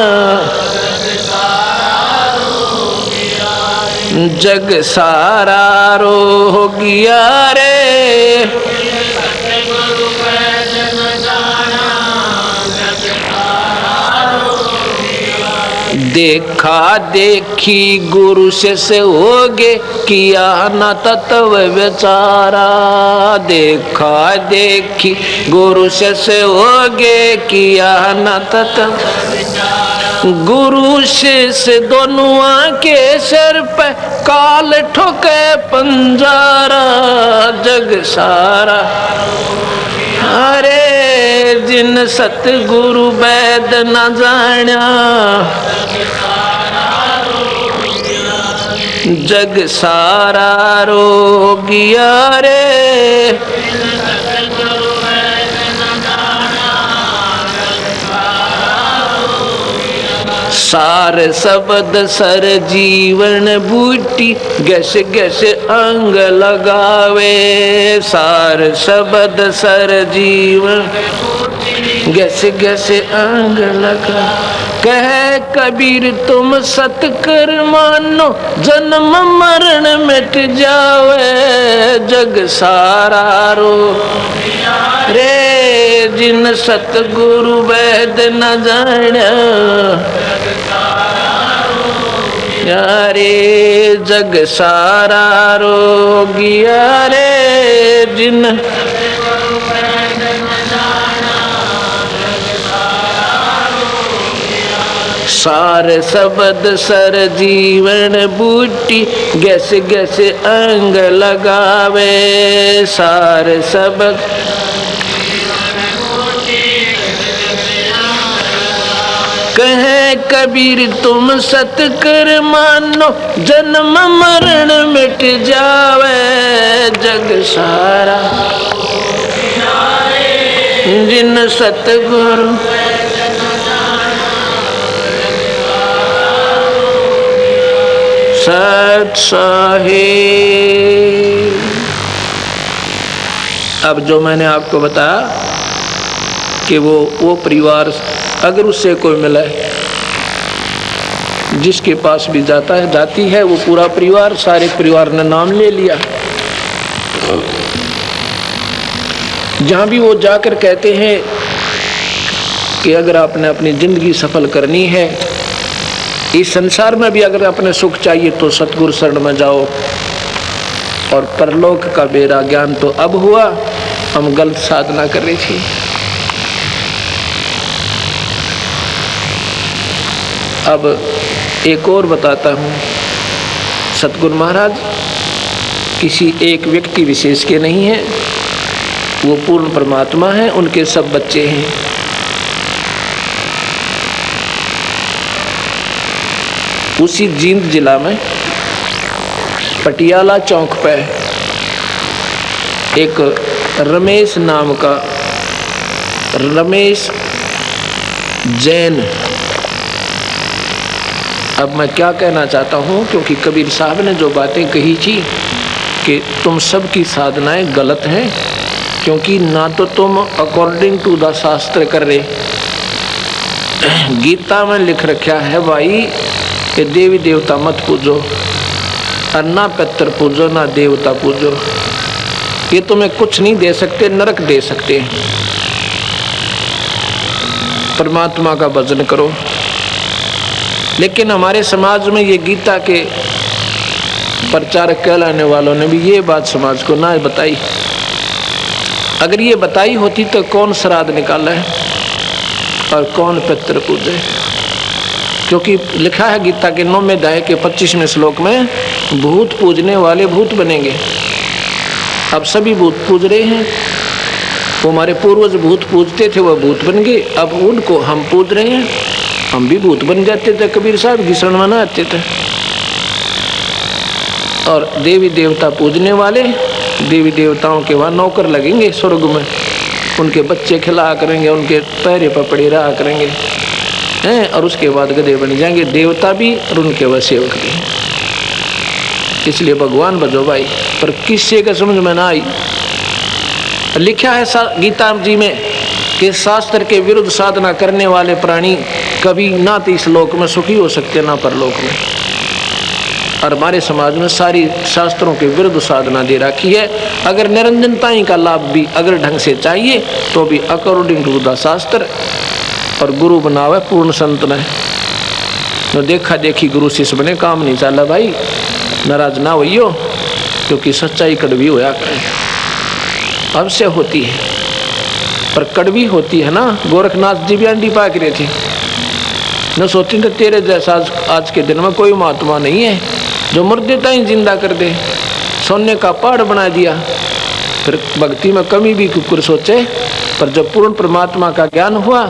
जग सारा रोगिया रे, देखा देखी गुरु से होगे, किया न तत्व विचारा। देखा देखी गुरु से होगे, किया न तत्व। गुरु शिष्य दोनों के सिर पे काल ठोके पंजारा। जग सारा अरे, जिन सतगुरु वेद न जाण्या। जग सारा रोगिया रे, सार शब्द सर जीवन बूटी, गैस गैस अंग लगावे। सार शब्द सर जीवन गैस गैस अंग लगा। कहे कबीर तुम सतकर मानो, जन्म मरण मिट जावे। जग सारा रो रे, जिन सतगुरु वेद न जाण्या। यारे जग सारा रोगिया रे, जिन सार शब्द सर जीवन बूटी, गैस गैस अंग लगावे। सार शब्द कहे कबीर तुम सतकर मानो, जन्म मरण मिट जावे। जग सारा जिन सतगुरु सत साहिब। अब जो मैंने आपको बताया कि वो परिवार अगर उससे कोई मिला है, जिसके पास भी जाता है जाती है वो पूरा परिवार, सारे परिवार ने नाम ले लिया। जहाँ भी वो जाकर कहते हैं कि अगर आपने अपनी जिंदगी सफल करनी है, इस संसार में भी अगर अपने सुख चाहिए तो सतगुरु शरण में जाओ। और परलोक का बेरा ज्ञान तो अब हुआ, हम गलत साधना कर रही थी। अब एक और बताता हूँ। सतगुरु महाराज किसी एक व्यक्ति विशेष के नहीं हैं, वो पूर्ण परमात्मा हैं, उनके सब बच्चे हैं। उसी जींद जिला में पटियाला चौक पे एक रमेश नाम का, रमेश जैन अब मैं क्या कहना चाहता हूँ, क्योंकि कबीर साहब ने जो बातें कही थी कि तुम सबकी साधनाएं गलत हैं, क्योंकि ना तो तुम अकॉर्डिंग टू द शास्त्र कर रहे। गीता में लिख रखा है भाई कि देवी देवता मत पूजो, और ना पितर पूजो ना देवता पूजो, ये तुम्हें कुछ नहीं दे सकते, नरक दे सकते। परमात्मा का भजन करो। लेकिन हमारे समाज में ये गीता के प्रचारक कहलाने वालों ने भी ये बात समाज को ना बताई। अगर ये बताई होती तो कौन श्राद्ध निकाला है और कौन पितृ पूजे, क्योंकि लिखा है गीता के 9वें अध्याय के 25वें श्लोक में, भूत पूजने वाले भूत बनेंगे। अब सभी भूत पूज रहे हैं। वो हमारे पूर्वज भूत पूजते थे, वह भूत बन गए, अब उनको हम पूज रहे हैं, हम भी भूत बन जाते थे। कबीर साहब की शरण में आते थे। और देवी देवता पूजने वाले देवी देवताओं के वहाँ नौकर लगेंगे स्वर्ग में, उनके बच्चे खिला करेंगे, उनके पैरे पपड़े रहा करेंगे हैं, और उसके बाद गधे बन जाएंगे देवता भी और उनके वह सेवक भी। इसलिए भगवान भजो भाई, पर किसी के समझ में ना आई। लिखा है गीता जी में कि शास्त्र के विरुद्ध साधना करने वाले प्राणी कभी ना तो इस लोक में सुखी हो सकते ना परलोक में। और हमारे समाज में सारी शास्त्रों के विरुद्ध साधना दे रखी है। अगर निरंजनता का लाभ भी अगर ढंग से चाहिए तो भी अकॉर्डिंग टू द शास्त्र, और गुरु बनावे पूर्ण संत ने। तो देखा देखी गुरु शिष्य बने, काम नहीं चला भाई, नाराज ना होइयो, क्योंकि सच्चाई कड़वी होया करे, अवश्य होती है, पर कड़वी होती है ना। गोरखनाथ जी भी अंडी पाक रहे थे, न सोचते थे तेरे जैसा आज के दिन में कोई महात्मा नहीं है जो मुर्दे ताई जिंदा कर दे, सोने का पहाड़ बना दिया। फिर भक्ति में कमी भी कुकुर सोचे, पर जब पूर्ण परमात्मा का ज्ञान हुआ,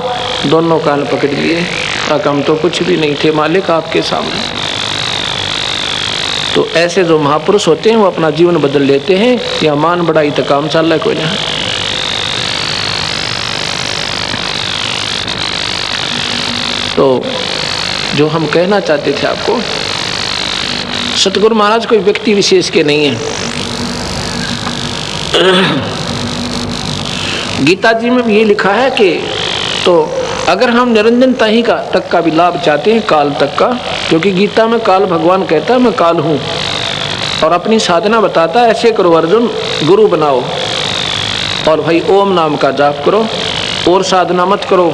दोनों कान पकड़ लिए, हम तो कुछ भी नहीं थे मालिक आपके सामने। तो ऐसे जो महापुरुष होते हैं वो अपना जीवन बदल लेते हैं, या मान बढ़ाई तो काम चल रहा है कोई नहीं। तो जो हम कहना चाहते थे आपको, सतगुरु महाराज कोई व्यक्ति विशेष के नहीं है। गीता जी में भी ये लिखा है कि तो अगर हम निरंजनता ही का तक का भी लाभ चाहते हैं, काल तक का, क्योंकि गीता में काल भगवान कहता है मैं काल हूँ, और अपनी साधना बताता है ऐसे करो अर्जुन, गुरु बनाओ और भाई ओम नाम का जाप करो, और साधना मत करो,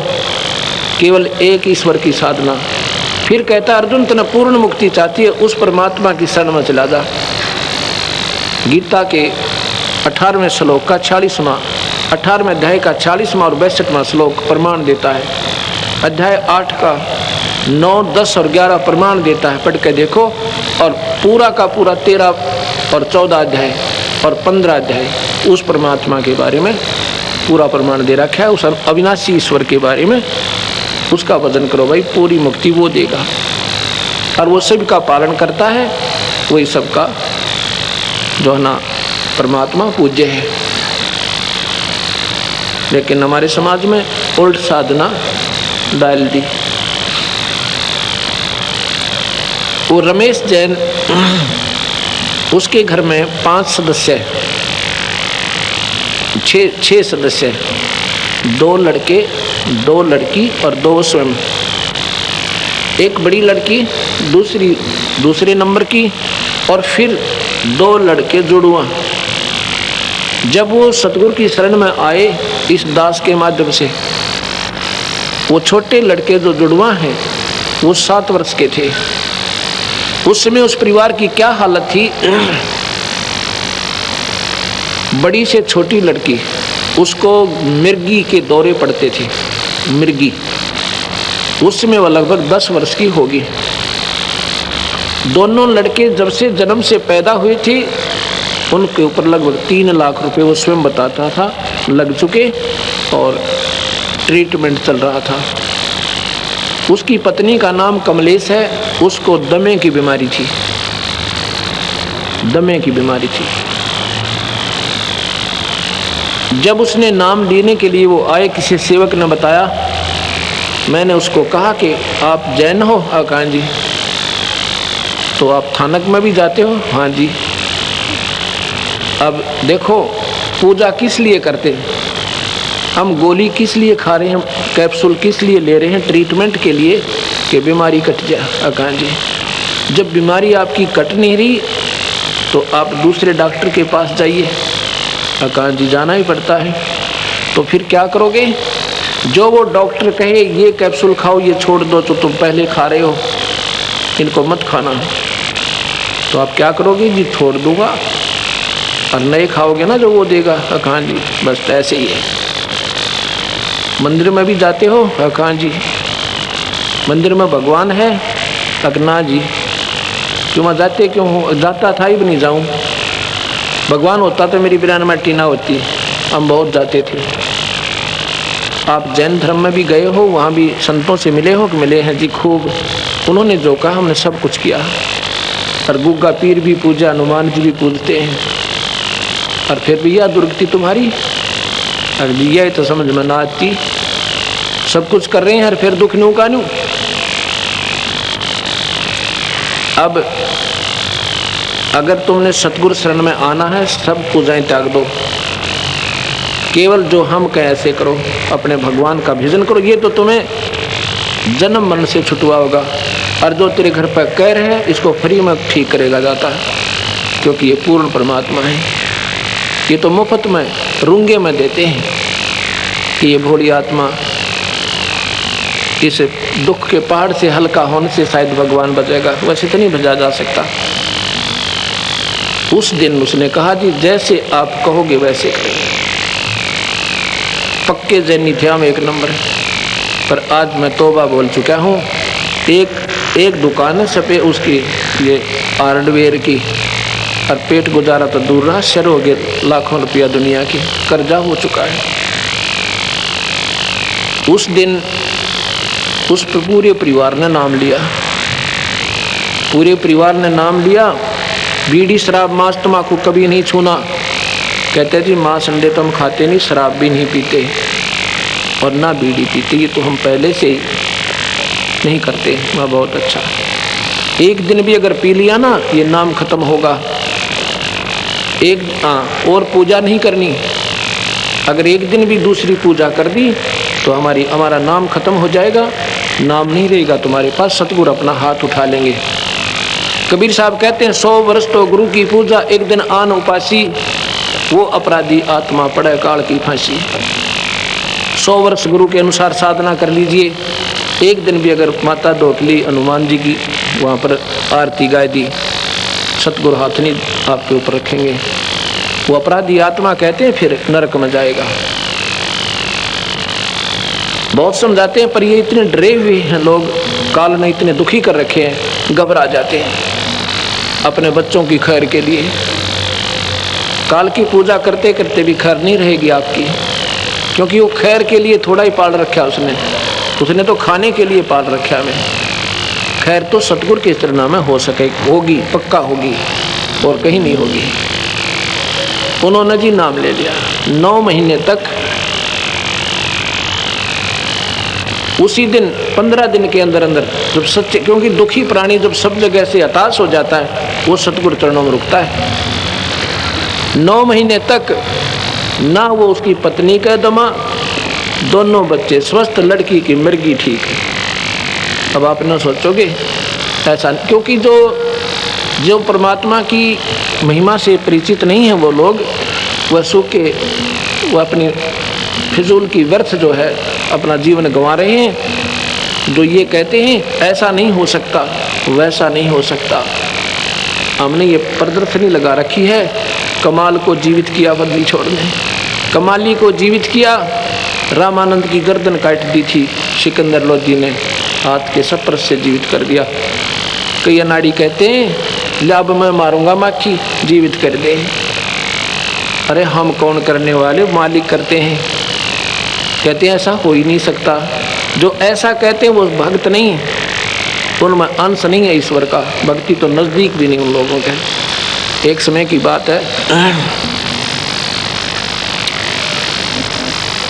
केवल एक ईश्वर की साधना। फिर कहता है अर्जुन तने पूर्ण मुक्ति चाहती है, उस परमात्मा की शरण में चला जा। गीता के 18वें श्लोक का 40वां 18वें अध्याय का 40वां और 62वां श्लोक प्रमाण देता है। अध्याय 8 का 9, 10 और 11 प्रमाण देता है, पढ़ के देखो। और पूरा का पूरा 13 और 14 अध्याय और 15 अध्याय उस परमात्मा के बारे में पूरा प्रमाण दे रखा है, उस अविनाशी ईश्वर के बारे में। उसका भजन करो भाई, पूरी मुक्ति वो देगा, और वो सबका पालन करता है, वही सबका जो है ना परमात्मा पूज्य है। लेकिन हमारे समाज में उल्ट साधना डाल दी। वो रमेश जैन, उसके घर में 5 सदस्य, 6 सदस्य, 2 लड़के, 2 लड़की और 2 स्वयं। एक बड़ी लड़की, दूसरे नंबर की, और फिर 2 लड़के जुड़वा। जब वो सतगुरु की शरण में आए इस दास के माध्यम से, वो छोटे लड़के जो जुड़वा हैं वो 7 वर्ष के थे। उस समय उस परिवार की क्या हालत थी, बड़ी से छोटी लड़की, उसको मिर्गी के दौरे पड़ते थे। मिर्गी, उस समय वह लगभग 10 वर्ष की होगी। दोनों लड़के जब से जन्म से पैदा हुए थे, उनके ऊपर लगभग 3 लाख रुपए वो स्वयं बताता था लग चुके, और ट्रीटमेंट चल रहा था। उसकी पत्नी का नाम कमलेश है, उसको दमे की बीमारी थी, दमे की बीमारी थी। जब उसने नाम लेने के लिए वो आए, किसी सेवक ने बताया, मैंने उसको कहा कि आप जैन हो? कहा जी। तो आप थानक में भी जाते हो? हाँ जी। अब देखो, पूजा किस लिए करते हैं हम? गोली किस लिए खा रहे हैं, कैप्सूल किस लिए ले रहे हैं? ट्रीटमेंट के लिए कि बीमारी कट जाए। अकान जी, जब बीमारी आपकी कट नहीं रही तो आप दूसरे डॉक्टर के पास जाइए। अकान जी, जाना ही पड़ता है। तो फिर क्या करोगे? जो वो डॉक्टर कहे ये कैप्सूल खाओ, ये छोड़ दो, तो तुम पहले खा रहे हो, इनको मत खाना, तो आप क्या करोगे जी? छोड़ दूंगा और नए खाओगे ना जो वो देगा। अकान जी, बस ऐसे ही है। मंदिर में भी जाते हो? अकान जी, मंदिर में भगवान है? अकना जी, क्यों मैं जाते क्यों हो? जाता था ही भी नहीं जाऊं। भगवान होता तो मेरी बिरान मट्टी ना होती, हम बहुत जाते थे। आप जैन धर्म में भी गए हो, वहाँ भी संतों से मिले हो कि मिले हैं जी? खूब, उन्होंने जो कहा हमने सब कुछ किया। और गुग्गा पीर भी पूजा, हनुमान जी भी पूजते हैं। और फिर भैया दुर्गति तुम्हारी? और भैया ये तो समझ में ना आती, सब कुछ कर रहे हैं और फिर दुख न्यू का न्यू। अब अगर तुमने सतगुरु शरण में आना है, सब पूजाएं त्याग दो, केवल जो हम कहे ऐसे करो, अपने भगवान का भजन करो। ये तो तुम्हें जन्म मरण से छुटवा होगा। और जो तेरे घर पर कह रहे हैं, इसको फ्री में ठीक करेगा जाता है, क्योंकि ये पूर्ण परमात्मा है। ये तो मुफ्त में रूंगे में देते हैं कि ये भोली आत्मा इस दुख के पहाड़ से हल्का होने से शायद भगवान बचेगा, वैसे तो नहीं बचा जा सकता। उस दिन उसने कहा जी जैसे आप कहोगे वैसे करेंगे। पक्के जैनी थे हम, एक नंबर। पर आज मैं तौबा बोल चुका हूँ। एक दुकान है सपे उसकी, ये हार्डवेयर की, और पेट गुजारा तो दूर रहा, शर हो गए लाखों रुपया दुनिया की, कर्जा हो चुका है। उस दिन उस पर पूरे परिवार ने नाम लिया, पूरे परिवार ने नाम लिया। बीड़ी शराब मांस तम्बाकू कभी नहीं छूना। कहते जी मांस अंडे तो हम खाते नहीं, शराब भी नहीं पीते और ना बीड़ी पीते, ये तो हम पहले से ही नहीं करते। वह बहुत अच्छा। एक दिन भी अगर पी लिया ना, ये नाम खत्म होगा। और पूजा नहीं करनी। अगर एक दिन भी दूसरी पूजा कर दी तो हमारा नाम खत्म हो जाएगा, नाम नहीं रहेगा तुम्हारे पास। सतगुरु अपना हाथ उठा लेंगे। कबीर साहब कहते हैं 100 वर्ष तो गुरु की पूजा, एक दिन आन उपासी, वो अपराधी आत्मा पड़े काल की फांसी। 100 वर्ष गुरु के अनुसार साधना कर लीजिए। एक दिन भी अगर माता डोकली हनुमान जी की वहाँ पर आरती गाय दी, सतगुरु हाथ नहीं आपके ऊपर रखेंगे। वो अपराधी आत्मा कहते हैं फिर नरक में जाएगा। बहुत समझाते हैं, पर ये इतने डरे हुए हैं लोग, काल ने इतने दुखी कर रखे हैं, घबरा जाते हैं अपने बच्चों की खैर के लिए। काल की पूजा करते करते भी खैर नहीं रहेगी आपकी, क्योंकि वो खैर के लिए थोड़ा ही पाल रखा उसने तो खाने के लिए पाल रखा है। खैर तो सतगुरु के चरणों में हो सके, होगी, पक्का होगी, और कहीं नहीं होगी। उन्होंने जी नाम ले लिया। 9 महीने तक, उसी दिन 15 दिन के अंदर अंदर जब सच्चे, क्योंकि दुखी प्राणी जब सब जगह से हताश हो जाता है, वो सतगुरु चरणों में रुकता है। 9 महीने तक ना वो उसकी पत्नी का दमा, दोनों बच्चे स्वस्थ, लड़की की मिर्गी ठीक है। अब आप न सोचोगे ऐसा, क्योंकि जो परमात्मा की महिमा से परिचित नहीं है वो लोग, वह सूखे, वह अपनी फिजूल की व्यर्थ जो है अपना जीवन गंवा रहे हैं। जो ये कहते हैं ऐसा नहीं हो सकता, वैसा नहीं हो सकता, हमने ये प्रदर्शनी लगा रखी है। कमाल को जीवित किया बदली छोड़ने, कमाली को जीवित किया। रामानंद की गर्दन काट दी थी, सिकंदर लोधी ने हाथ के सपर से जीवित कर दिया। कई अनाड़ी कहते हैं लब मैं मारूंगा माखी, जीवित कर दे। अरे हम कौन करने वाले, मालिक करते हैं। कहते हैं ऐसा हो ही नहीं सकता। जो ऐसा कहते हैं वो भक्त नहीं है, उनमें अंश नहीं है ईश्वर का। भक्ति तो नज़दीक भी नहीं उन लोगों के। एक समय की बात है,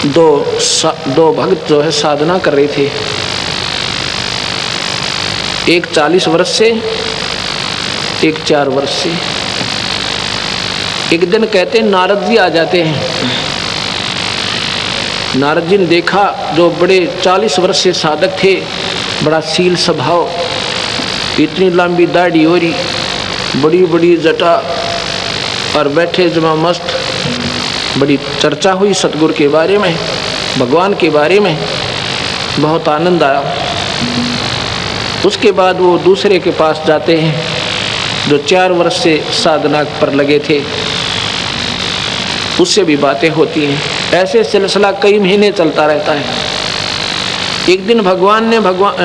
दो भक्त जो है साधना कर रहे थे। एक 40 वर्ष से एक 4 वर्ष से। एक दिन कहते नारद जी आ जाते हैं। नारद जी ने देखा जो बड़े 40 वर्ष से साधक थे, बड़ा शील स्वभाव, इतनी लंबी दाढ़ी हो रही, बड़ी बड़ी जटा, और बैठे जमा मस्त। बड़ी चर्चा हुई सतगुरु के बारे में, भगवान के बारे में, बहुत आनंद आया। उसके बाद वो दूसरे के पास जाते हैं जो 4 वर्ष से साधना पर लगे थे, उससे भी बातें होती हैं। ऐसे सिलसिला कई महीने चलता रहता है। एक दिन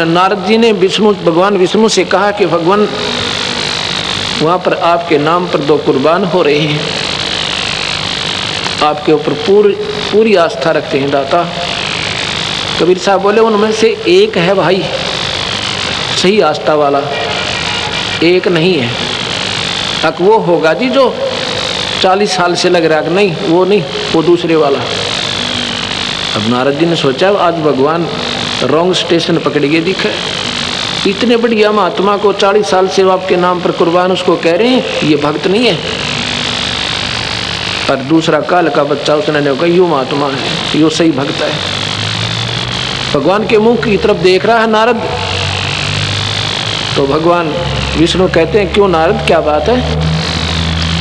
नारद जी ने भगवान विष्णु से कहा कि भगवान वहाँ पर आपके नाम पर 2 कुर्बान हो रहे हैं, आपके ऊपर पूरी आस्था रखते हैं दाता। कबीर साहब बोले उनमें से एक है भाई सही आस्था वाला, एक नहीं है। अब वो होगा जी जो 40 साल से लग रहा है, नहीं वो नहीं, वो दूसरे वाला। अब नारद जी ने सोचा आज भगवान रॉन्ग स्टेशन पकड़ के दिखे, इतने बढ़िया महात्मा को 40 साल से आपके नाम पर कुर्बान उसको कह रहे हैं, ये भक्त नहीं है। और दूसरा काल का बच्चा उसने कहा यो महात्मा है, यो सही भक्त है। भगवान के मुंह की तरफ देख रहा है नारद। तो भगवान विष्णु कहते हैं क्यों नारद, क्या बात है,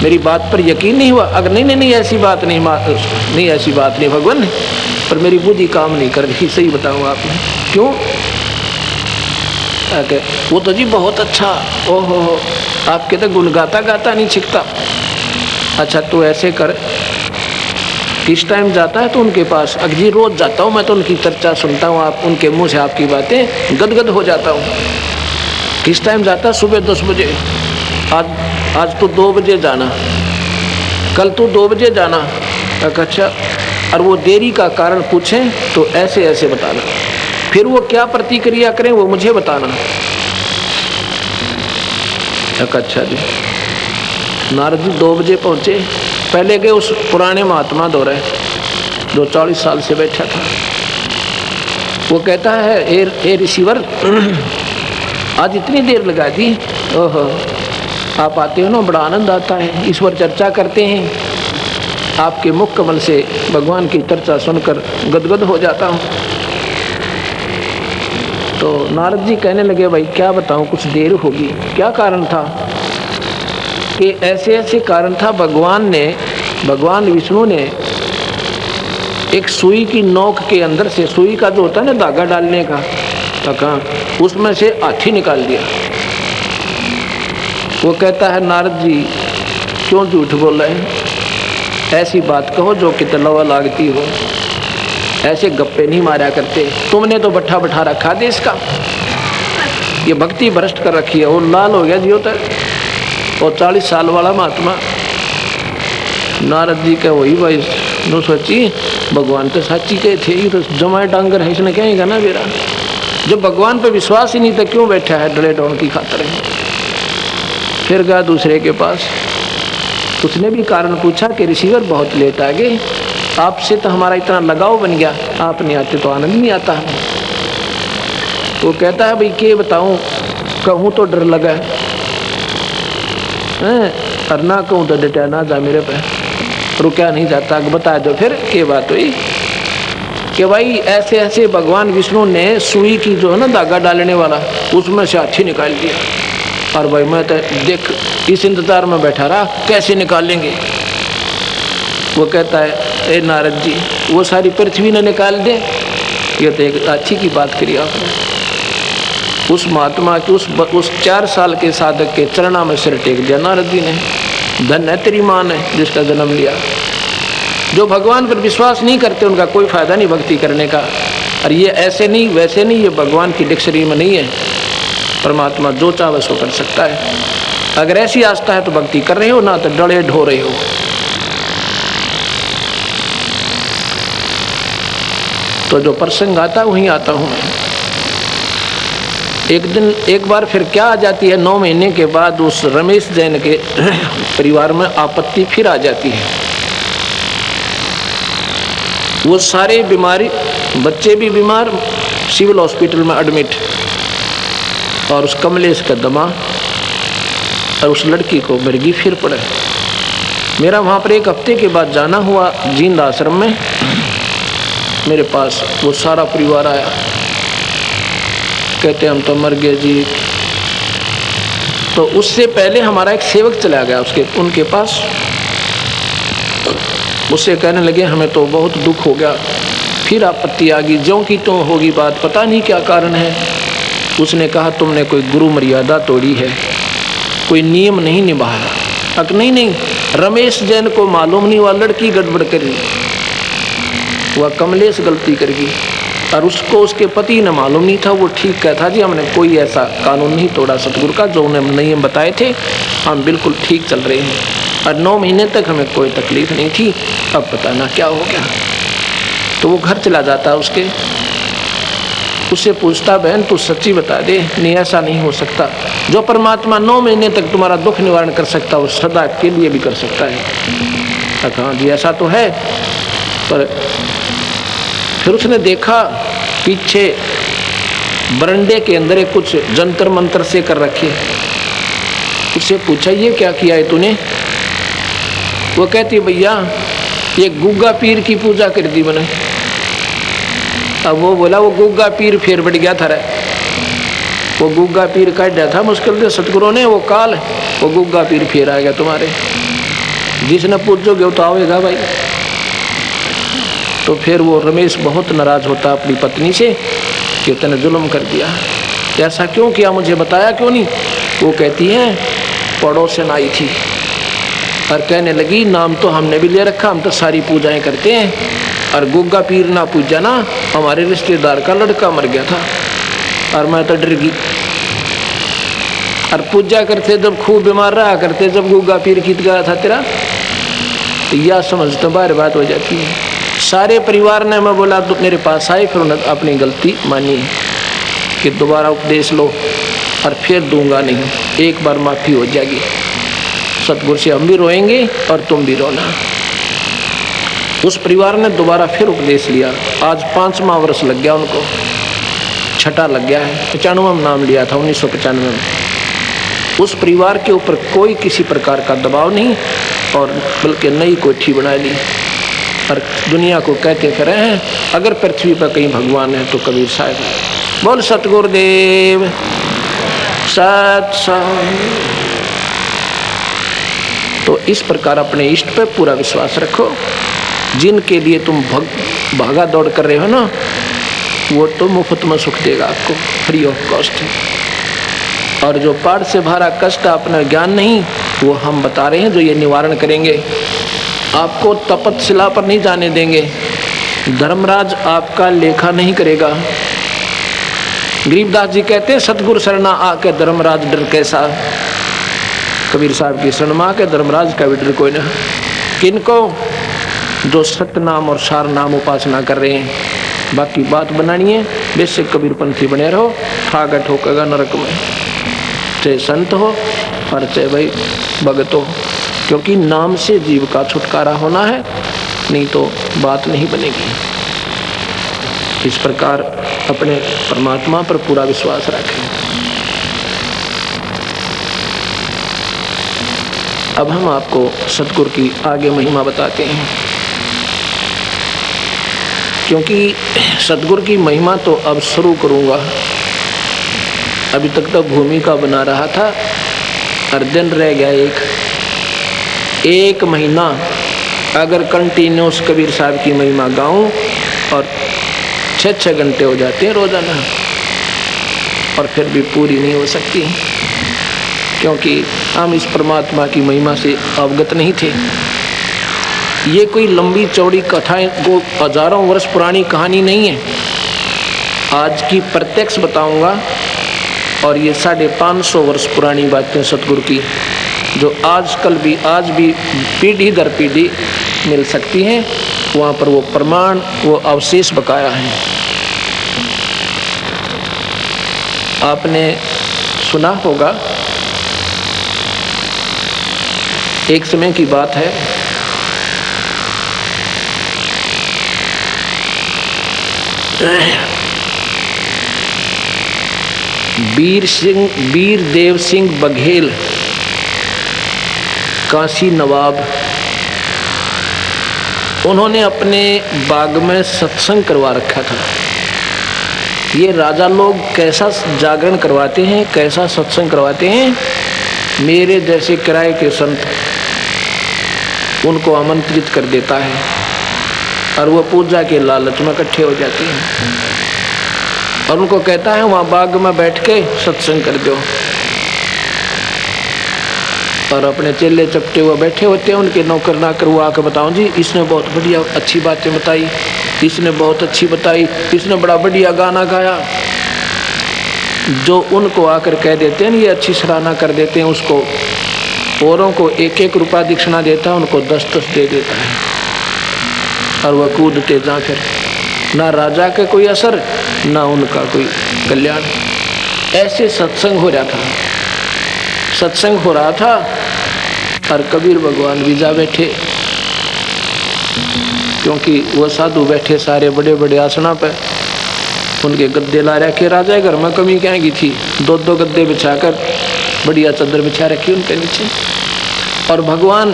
मेरी बात पर यकीन नहीं हुआ? अगर नहीं ऐसी बात नहीं ऐसी बात नहीं भगवान, पर मेरी बुद्धि काम नहीं कर रही, सही बताऊँ आपने। क्यों? वो तो जी बहुत अच्छा, ओहो आपके तो गुण गाता नहीं छिकता। अच्छा तो ऐसे कर, किस टाइम जाता है तो उनके पास? अगर जी रोज जाता हूँ मैं, तो उनकी चर्चा सुनता हूँ, आप उनके मुंह से आपकी बातें गदगद हो जाता हूँ। किस टाइम जाता है? सुबह 10 बजे। आज तो 2 बजे जाना, कल तो 2 बजे जाना। अच्छा, और वो देरी का कारण पूछें तो ऐसे ऐसे बताना, फिर वो क्या प्रतिक्रिया करें वो मुझे बताना। अच्छा जी। नारद जी 2 बजे पहुँचे। पहले गए उस पुराने महात्मा दौरे जो 40 साल से बैठा था। वो कहता है ए रिसीवर, आज इतनी देर लगा दी? ओहो, आप आते हो ना, बड़ा आनंद आता है, ईश्वर चर्चा करते हैं, आपके मुख कमल से भगवान की चर्चा सुनकर गदगद हो जाता हूँ। तो नारद जी कहने लगे भाई क्या बताऊँ, कुछ देर होगी। क्या कारण था? कि ऐसे ऐसे कारण था, भगवान विष्णु ने एक सुई की नोक के अंदर से, सुई का जो होता है ना धागा डालने का कहाँ, उसमें से हाथी निकाल दिया। वो कहता है नारद जी क्यों झूठ बोल रहे हैं, ऐसी बात कहो जो कि तलवा लागती हो, ऐसे गप्पे नहीं मारा करते, तुमने तो बैठा रखा देश का, ये भक्ति भ्रष्ट कर रखी है। वो लाल हो गया जियो तक, और 40 साल वाला महात्मा। नारद जी का वही भाई नो सोची भगवान तो साची के थे, ये तो जमाए डांगर है, इसने कहेगा ना मेरा, जब भगवान पे विश्वास ही नहीं था क्यों बैठा है डरे डोन की खातर। फिर गया दूसरे के पास, उसने भी कारण पूछा कि रिसीवर बहुत लेट आ गए, आपसे तो हमारा इतना लगाव बन गया, आप नहीं आते तो आनंद नहीं आता हमें। वो कहता है भाई क्या बताऊं, कहूँ तो डर लगा है, और ना कहूँ तो डटा ना जा मेरे पे, रुका नहीं जाता। बता दो फिर क्या बात हुई? कि भाई ऐसे ऐसे भगवान विष्णु ने सुई की जो है ना धागा डालने वाला, उसमें से हाथी निकाल दिया। और भाई मैं तो देख इस इंतजार में बैठा रहा, कैसे निकालेंगे। वो कहता है ए नारद जी, वो सारी पृथ्वी ने निकाल दे, ये तो एक अच्छी की बात करी आपने। उस महात्मा की उस 4 साल के साधक के चरणा में सिर टेक दिया नारद जी ने। धन है तेरी माँ ने जिसका जन्म लिया। जो भगवान पर विश्वास नहीं करते उनका कोई फायदा नहीं भक्ति करने का। और ये ऐसे नहीं वैसे नहीं, ये भगवान की डिक्शनरी में नहीं है। परमात्मा जो चाहे सो कर सकता है। अगर ऐसी आस्था है तो भक्ति कर रहे हो, ना तो डरे ढो रहे हो। तो जो प्रसंग आता वहीं आता हूँ मैं। एक बार फिर क्या आ जाती है, 9 महीने के बाद उस रमेश जैन के परिवार में आपत्ति फिर आ जाती है। वो सारे बीमारी, बच्चे भी बीमार, सिविल हॉस्पिटल में एडमिट, और उस कमलेश का दमा और उस लड़की को मिर्गी फिर पड़े। मेरा वहाँ पर 1 हफ्ते के बाद जाना हुआ जींद आश्रम में। मेरे पास वो सारा परिवार आया, कहते हम तो मर गए जी। तो उससे पहले हमारा एक सेवक चला गया उनके पास। उससे कहने लगे हमें तो बहुत दुख हो गया, फिर आपत्ति आ गई, ज्यों की त्यों होगी बात, पता नहीं क्या कारण है। उसने कहा तुमने कोई गुरु मर्यादा तोड़ी है, कोई नियम नहीं निभाया। अक नहीं, रमेश जैन को मालूम नहीं, वह लड़की गड़बड़ करी, वह कमलेश गलती कर गई, और उसको उसके पति ने मालूम नहीं था। वो ठीक कहता जी हमने कोई ऐसा कानून नहीं तोड़ा सतगुरु का, जो उन्हें नियम बताए थे हम बिल्कुल ठीक चल रहे हैं, और 9 महीने तक हमें कोई तकलीफ नहीं थी। अब पता ना क्या हो गया। तो वो घर चला जाता उससे पूछता बहन तू सच्ची बता दे, नहीं ऐसा नहीं हो सकता, जो परमात्मा 9 महीने तक तुम्हारा दुख निवारण कर सकता वो सदा के लिए भी कर सकता है। हाँ जी ऐसा तो है। पर फिर उसने देखा पीछे बरंडे के अंदर एक कुछ जंतर मंत्र से कर रखे। उससे पूछा ये क्या किया है तूने? वो कहती भैया ये गुग्गा पीर की पूजा कर दी मैंने। अब वो बोला वो गुग्गा पीर फिर बढ़ गया था रे, वो गुग्गा पीर काट दिया था मुश्किल से सतगुरु ने, वो काल वो गुग्गा पीर फिर आ गया तुम्हारे, जिसने पूछोगे वो तो आवेगा भाई। तो फिर वो रमेश बहुत नाराज होता अपनी पत्नी से कि उसने जुल्म कर दिया, ऐसा क्यों किया मुझे बताया क्यों नहीं? वो कहती है पड़ोसन आई थी और कहने लगी नाम तो हमने भी ले रखा, हम तो सारी पूजाएं करते हैं, और गुग्गा पीर ना पूजा ना, हमारे रिश्तेदार का लड़का मर गया था और मैं तो डर गई। और पूजा करते जब खूब बीमार रहा करते, जब गुग्गा पीर गीत गाया था तेरा, या समझ तो बार बात हो जाती है। सारे परिवार ने मैं बोला तो मेरे पास आए, फिर उन्होंने अपनी गलती मानी कि दोबारा उपदेश लो और फिर दूंगा नहीं, एक बार माफ़ी हो जाएगी। सतगुरु से हम भी रोएंगे और तुम भी रोना। उस परिवार ने दोबारा फिर उपदेश लिया। आज 5वां वर्ष लग गया उनको, 6ठा लग गया है। 95 में नाम लिया था 1995 में। उस परिवार के ऊपर कोई किसी प्रकार का दबाव नहीं, और बल्कि नई कोठी बना ली और दुनिया को कहते फिर हैं अगर पृथ्वी पर कहीं भगवान है तो कबीर साहब है। बोल सतगुरुदेव सत्संग। तो इस प्रकार अपने इष्ट पे पूरा विश्वास रखो। जिनके लिए तुम भागा दौड़ कर रहे हो ना, वो तो मुफ्त में सुख देगा आपको, फ्री ऑफ कॉस्ट। और जो पाठ से भरा कष्ट अपना ज्ञान नहीं, वो हम बता रहे हैं जो ये निवारण करेंगे। आपको तपतशिला पर नहीं जाने देंगे, धर्मराज आपका लेखा नहीं करेगा। गरीबदास जी कहते हैं सतगुरु शरणा आके धर्मराज डर कैसा। कबीर साहब की शरण में आके धर्मराज का भी डर कोई ना। किनको? जो सत्य नाम और सार नाम उपासना कर रहे हैं। बाकी बात बनानी है, बेशक कबीरपंथी बने रहो, ठागा ठोकेगा नरक में, चाहे संत हो और चाहे भाई भगत हो, क्योंकि नाम से जीव का छुटकारा होना है, नहीं तो बात नहीं बनेगी। इस प्रकार अपने परमात्मा पर पूरा विश्वास रखें। अब हम आपको सतगुरु की आगे महिमा बताते हैं, क्योंकि सतगुरु की महिमा तो अब शुरू करूंगा। अभी तक तो भूमिका बना रहा था और दिन रह गया एक महीना अगर कंटिन्यूस कबीर साहब की महिमा गाऊं, और 6-6 घंटे हो जाते हैं रोजाना, और फिर भी पूरी नहीं हो सकती, क्योंकि हम इस परमात्मा की महिमा से अवगत नहीं थे। ये कोई लंबी चौड़ी कथाएं को हजारों वर्ष पुरानी कहानी नहीं है, आज की प्रत्यक्ष बताऊंगा। और ये 550 वर्ष पुरानी बातें सतगुरु की, जो आज भी पीढ़ी दर पीढ़ी मिल सकती हैं। वहाँ पर वो प्रमाण, वो अवशेष बकाया है। आपने सुना होगा, एक समय की बात है, वीर देव सिंह बघेल काशी नवाब, उन्होंने अपने बाग में सत्संग करवा रखा था। ये राजा लोग कैसा जागरण करवाते हैं, कैसा सत्संग करवाते हैं। मेरे जैसे किराए के संत उनको आमंत्रित कर देता है और वो पूजा के लालच में इकट्ठे हो जाते हैं और उनको कहता है वहाँ बाग में बैठ के सत्संग कर दो। और अपने चेले चपटे हुए बैठे होते हैं, उनके नौकर नाकर वो आकर बताओ जी इसने बहुत बढ़िया अच्छी बातें बताई, इसने बहुत अच्छी बताई, इसने बड़ा बढ़िया गाना गाया। जो उनको आकर कह देते हैं ये अच्छी सराहना कर देते हैं, उसको औरों को 1-1 रुपया दक्षिणा देता है, उनको 10-10 दे देता है और वह कूदते जाकर। ना राजा का कोई असर, ना उनका कोई कल्याण। ऐसे सत्संग हो रहा था, सत्संग हो रहा था और कबीर भगवान भी जा बैठे, क्योंकि वो साधु बैठे सारे बड़े बड़े आसना पे, उनके गद्दे ला रखे। राजा घर में कमी क्या की थी, 2-2 गद्दे बिछाकर बढ़िया चादर बिछा रखी उनके नीचे, और भगवान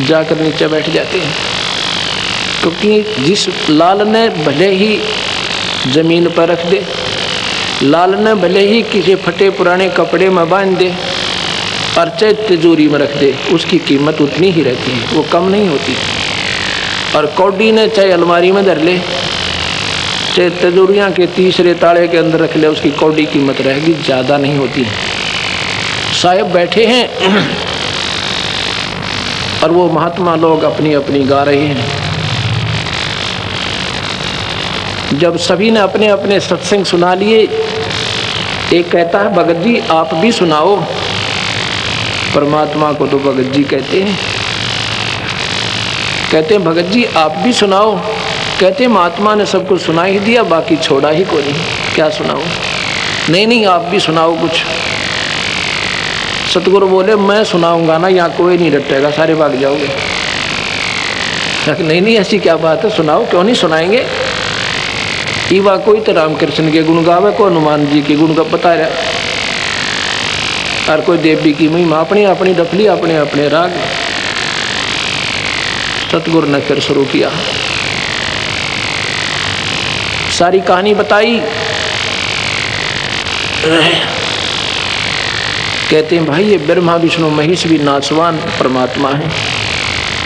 जाकर नीचे बैठ जाते हैं। क्योंकि जिस लाल ने भले ही जमीन पर रख दे, लाल ने भले ही किसी फटे पुराने कपड़े में बांध दे और चाहे तिजोरी में रख दे, उसकी कीमत उतनी ही रहती है, वो कम नहीं होती। और कौडी ने चाहे अलमारी में धर ले, चाहे तिजोरियाँ के तीसरे ताले के अंदर रख ले, उसकी कौडी कीमत रहेगी, ज़्यादा नहीं होती। साहब बैठे हैं और वो महात्मा लोग अपनी अपनी गा रहे हैं। जब सभी ने अपने अपने सत्संग सुना लिए, एक कहता है भगत जी आप भी सुनाओ। परमात्मा को तो भगत जी कहते हैं। कहते हैं भगत जी आप भी सुनाओ। कहते हैं महात्मा ने सब कुछ सुना ही दिया, बाकी छोड़ा ही कोई नहीं, क्या सुनाओ। नहीं नहीं आप भी सुनाओ कुछ। सतगुरु बोले मैं सुनाऊंगा ना, यहाँ कोई नहीं डटेगा, सारे भाग जाओगे। नहीं नहीं ऐसी क्या बात है, सुनाओ, क्यों नहीं सुनाएंगे। ईवा कोई तो रामकृष्ण के गुण गावे, को हनुमान जी के गुण का बता रहा, और कोई देवी की महिमा, अपनी अपनी डफली, अपने अपने राग। सतगुरु ने फिर शुरू किया, सारी कहानी बताई। कहते हैं भाई ये ब्रह्मा विष्णु महेश भी नासवान परमात्मा है,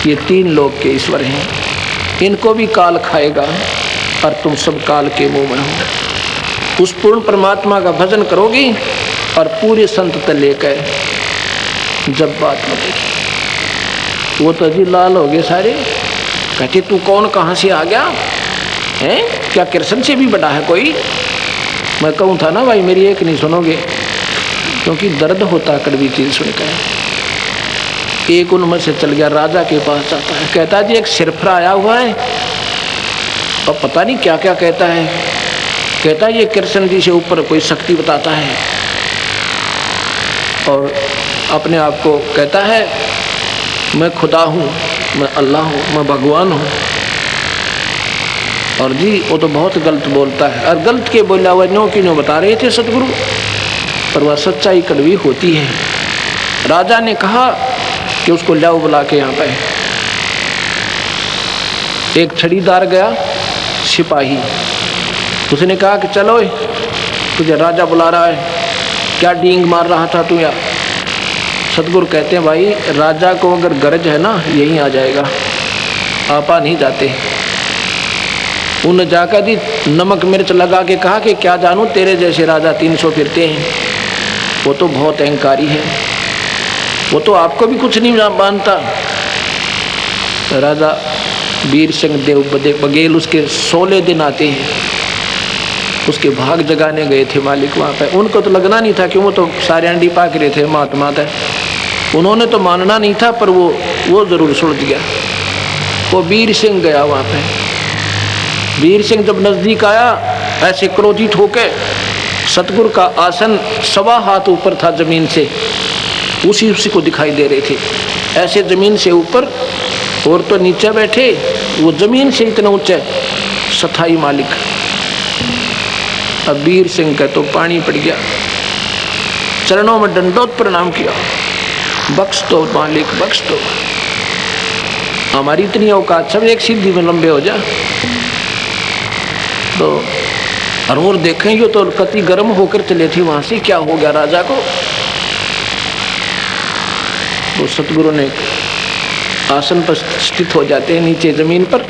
ये 3 लोक के ईश्वर हैं, इनको भी काल खाएगा और तुम सब काल के मुंह में हो। उस पूर्ण परमात्मा का भजन करोगी और पूरे संत तक लेकर जब बात होगी। वो तो जी लाल हो गए सारे, कहते तू कौन कहाँ से आ गया है, क्या कृष्ण से भी बड़ा है कोई। मैं कहूँ था ना भाई मेरी एक नहीं सुनोगे, क्योंकि दर्द होता कड़वी चीज सुनकर। एक उनमें से चल गया, राजा के पास जाता है, कहता जी एक सिरफरा आया हुआ है और पता नहीं क्या क्या कहता है। कहता है ये कृष्ण जी से ऊपर कोई शक्ति बताता है और अपने आप को कहता है मैं खुदा हूँ, मैं अल्लाह हूँ, मैं भगवान हूँ। और जी वो तो बहुत गलत बोलता है, और गलत के बोला हुआ नो की नो बता रहे थे सतगुरु, पर वह सच्चाई कड़वी होती है। राजा ने कहा कि उसको लाओ बुला के यहाँ पे। एक छड़ीदार गया, सिपाही, उसने कहा कि चलो तुझे राजा बुला रहा है, क्या डींग मार रहा था तू यार। सतगुरु कहते हैं भाई राजा को अगर गरज है ना यहीं आ जाएगा, आपा नहीं जाते। उन्हें जाकर दी नमक मिर्च लगा के कहा कि क्या जानूं तेरे जैसे राजा 300 फिरते हैं, वो तो बहुत अहंकारी है, वो तो आपको भी कुछ नहीं मानता। राजा वीर सिंह देव बघेल उसके 16 दिन आते हैं, उसके भाग जगाने गए थे मालिक वहाँ पे। उनको तो लगना नहीं था कि वो तो सारे अंडी पाक रहे थे महात्मा थे, उन्होंने तो मानना नहीं था, पर वो जरूर सुलझ गया। वो वीर सिंह गया वहाँ पे। वीर सिंह जब नजदीक आया ऐसे क्रोधित होकर, सतगुरु का आसन 1.25 हाथ ऊपर था जमीन से, उसी को दिखाई दे रहे थे ऐसे जमीन से ऊपर, और तो नीचे बैठे, वो जमीन से इतना ऊंचे सथाई मालिक। अब वीर सिंह का तो पानी पड़ गया, चरणों में दंडोत प्रणाम किया। बख्श दो मालिक, बख्श दो, हमारी इतनी औकात, सब एक सीधी में लंबे हो जा। तो और देखें ये तो कति गर्म होकर चले थी वहां से, क्या हो गया राजा को। तो सतगुरु ने आसन पर स्थित हो जाते हैं नीचे जमीन पर,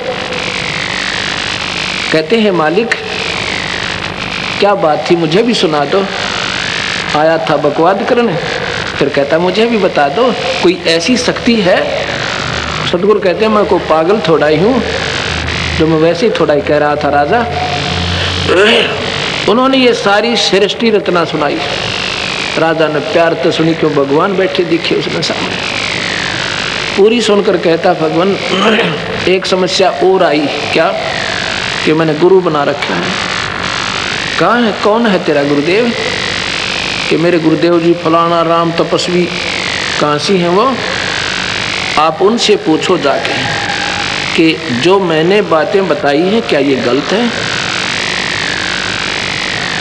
कहते हैं मालिक क्या बात थी, मुझे भी सुना दो, आया था बकवाद करने। फिर कहता मुझे भी बता दो, कोई ऐसी शक्ति है। सतगुरु कहते हैं मैं को पागल थोड़ा ही हूँ, जो मैं वैसे ही थोड़ा ही कह रहा था राजा। उन्होंने ये सारी सृष्टि रचना सुनाई। राजा ने प्यार तो सुनी, क्यों भगवान बैठे दिखे उसने सामने। पूरी सुनकर कहता भगवान एक समस्या और आई, क्या कि मैंने गुरु बना रखा है। कहाँ है, कौन है तेरा गुरुदेव? कि मेरे गुरुदेव जी फलाना राम तपस्वी काशी हैं वो, आप उनसे पूछो जाके कि जो मैंने बातें बताई हैं क्या ये गलत है।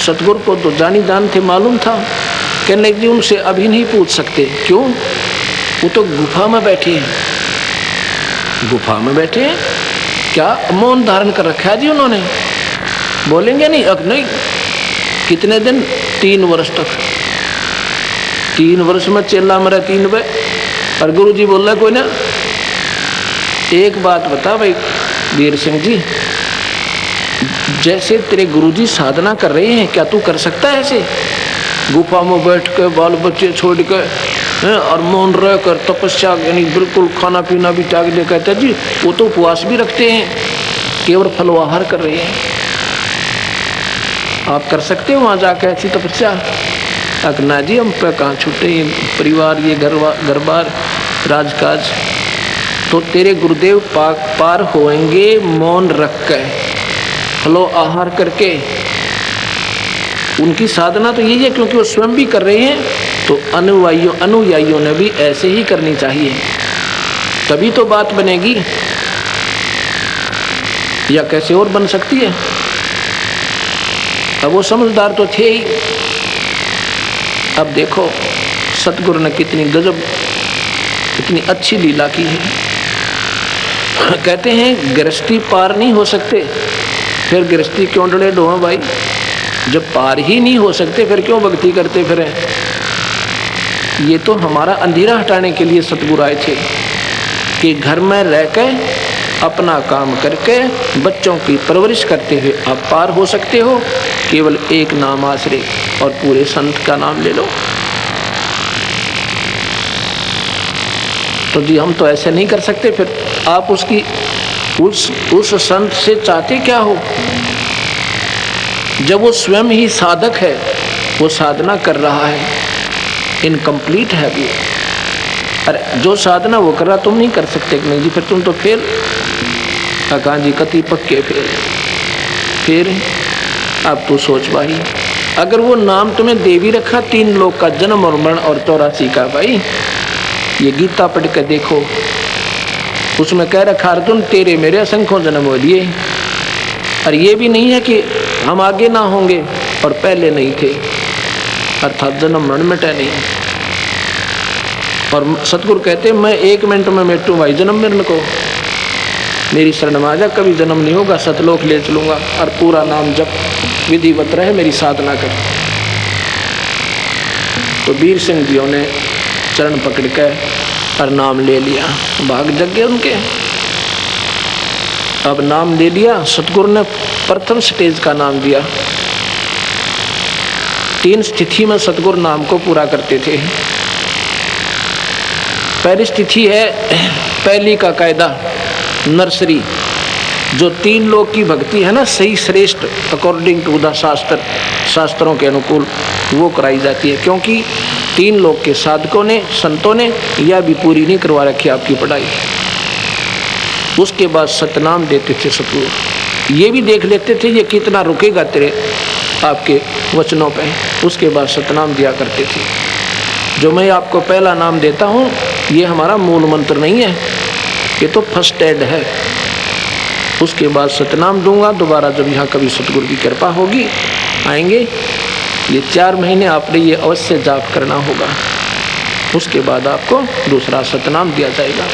सतगुरु को तो जानी जान थे, मालूम था। कहने जी उनसे अभी नहीं पूछ सकते। क्यों? वो तो गुफा में बैठे हैं। गुफा में बैठे हैं, क्या मौन धारण कर रखा है जी उन्होंने, बोलेंगे नहीं? अब नहीं। कितने दिन? 3 वर्ष तक। 3 वर्ष में चेला मरा 3 बजे, और गुरु जी बोल रहा कोई ना। एक बात बता भाई वीर सिंह जी, जैसे तेरे गुरुजी साधना कर रहे हैं, क्या तू कर सकता है ऐसे गुफा में बैठ के बाल बच्चे छोड़ के और मौन रह कर तपस्या, यानी बिल्कुल खाना पीना भी त्याग दे? कहते जी वो तो उपवास भी रखते हैं, केवल फलवाहार कर रहे हैं। आप कर सकते हो वहाँ जाकर ऐसी तपस्या? ना जी हम पे कहाँ छूटे, परिवार ये घर बार राजकाज। तो तेरे गुरुदेव पार होएंगे मौन रख के, फलो आहार करके। उनकी साधना तो यही है, क्योंकि वो स्वयं भी कर रहे हैं, तो अनुयायियों ने भी ऐसे ही करनी चाहिए, तभी तो बात बनेगी, या कैसे और बन सकती है। अब वो समझदार तो थे ही। अब देखो सतगुरु ने कितनी गजब, कितनी अच्छी लीला की है। कहते हैं गृहस्थी पार नहीं हो सकते, फिर गृहस्थी क्यों डरे ढो भाई? जब पार ही नहीं हो सकते फिर क्यों भक्ति करते फिरें? ये तो हमारा अंधेरा हटाने के लिए सतगुरु आए थे कि घर में रहकर अपना काम करके बच्चों की परवरिश करते हुए आप पार हो सकते हो। केवल एक नाम आश्रय और पूरे संत का नाम ले लो। तो जी हम तो ऐसे नहीं कर सकते, फिर आप उसकी उस संत से चाहते क्या हो? जब वो स्वयं ही साधक है, वो साधना कर रहा है, इनकम्प्लीट है वो। अरे जो साधना वो कर रहा तुम नहीं कर सकते कि नहीं जी, फिर तुम तो फेल। कहाँ जी कति पक्के फेल। फिर अब तू सोच भाई, अगर वो नाम तुम्हें दे भी रखा 3 लोक का जन्म और मरण और 84 का, भाई ये गीता पढ़ के देखो, उसमें कह रखा अर्जुन तेरे मेरे असंख्यों जन्म हो लिए। और ये भी नहीं है कि हम आगे ना होंगे और पहले नहीं थे, अर्थात जन्म मरण मिटा नहीं। और सतगुरु कहते मैं 1 मिनट में मिटूं भाई जन्म मरण को, मेरी शरण में आ जा, कभी जन्म नहीं होगा, सतलोक ले चलूंगा। और पूरा नाम जप विधिवत रहे, मेरी साधना कर। तो वीर सिंह जियों ने चरण पकड़ के और नाम ले लिया, भाग जग गए उनके। अब नाम ले लिया, सतगुरु ने प्रथम स्टेज का नाम दिया। 3 स्थिति में सतगुरु नाम को पूरा करते थे। पहली स्थिति है पहली का कायदा नर्सरी, जो 3 लोक की भक्ति है ना, सही श्रेष्ठ अकॉर्डिंग टू द शास्त्रों के अनुकूल वो कराई जाती है। क्योंकि 3 लोक के साधकों ने, संतों ने यह भी पूरी नहीं करवा रखी आपकी पढ़ाई। उसके बाद सतनाम देते थे सतगुरु, ये भी देख लेते थे ये कितना रुकेगा तेरे आपके वचनों पे। उसके बाद सतनाम दिया करते थे। जो मैं आपको पहला नाम देता हूँ ये हमारा मूल मंत्र नहीं है, ये तो फर्स्ट एड है। उसके बाद सतनाम दूंगा। दोबारा जब यहाँ कभी सतगुरु की कृपा होगी आएंगे, ये 4 महीने आपने ये अवश्य जाप करना होगा। उसके बाद आपको दूसरा सतनाम दिया जाएगा।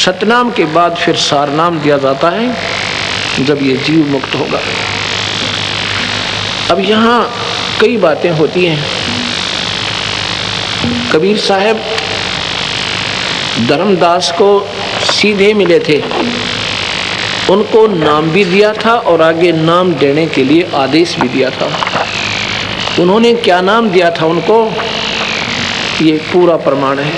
सतनाम के बाद फिर सारनाम दिया जाता है जब ये जीव मुक्त होगा। अब यहाँ कई बातें होती हैं। कबीर साहब धर्मदास को सीधे मिले थे, उनको नाम भी दिया था और आगे नाम देने के लिए आदेश भी दिया था। उन्होंने क्या नाम दिया था उनको, ये पूरा प्रमाण है।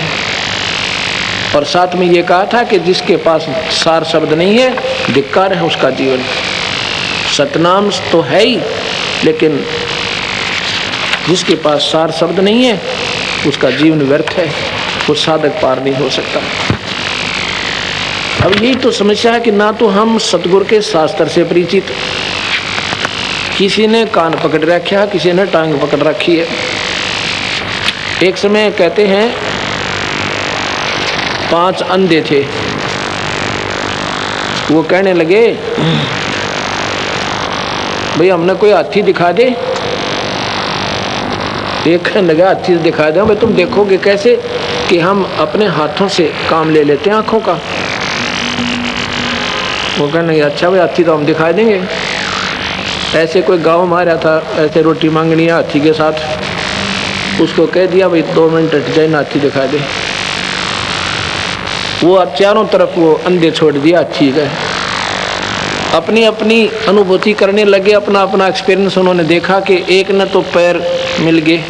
और साथ में ये कहा था कि जिसके पास सार शब्द नहीं है धिक्कार है उसका जीवन। सतनाम तो है ही, लेकिन जिसके पास सार शब्द नहीं है उसका जीवन व्यर्थ है, वो साधक पार नहीं हो सकता। अब यही तो समस्या है कि ना तो हम सतगुरु के शास्त्र से परिचित, किसी ने कान पकड़ रखा, किसी ने टांग पकड़ रखी है। एक समय कहते हैं 5 अंधे थे, वो कहने लगे भाई हमने कोई हाथी दिखा दे। एक कहने लगा हाथी दिखा दे। भाई तुम देखोगे कैसे कि हम अपने हाथों से काम ले लेते हैं आँखों का। वो कहने लगे अच्छा भाई हाथी तो हम दिखा देंगे। ऐसे कोई गाँव में आ रहा था, ऐसे रोटी मांगनी है हाथी के साथ, उसको कह दिया भाई 2 मिनट हट जाए ना हाथी दिखा दे। वो चारों तरफ वो अंधे छोड़ दिया हाथी गए, अपनी अपनी अनुभूति करने लगे, अपना अपना एक्सपीरियंस उन्होंने देखा कि एक न तो पैर मिल गए,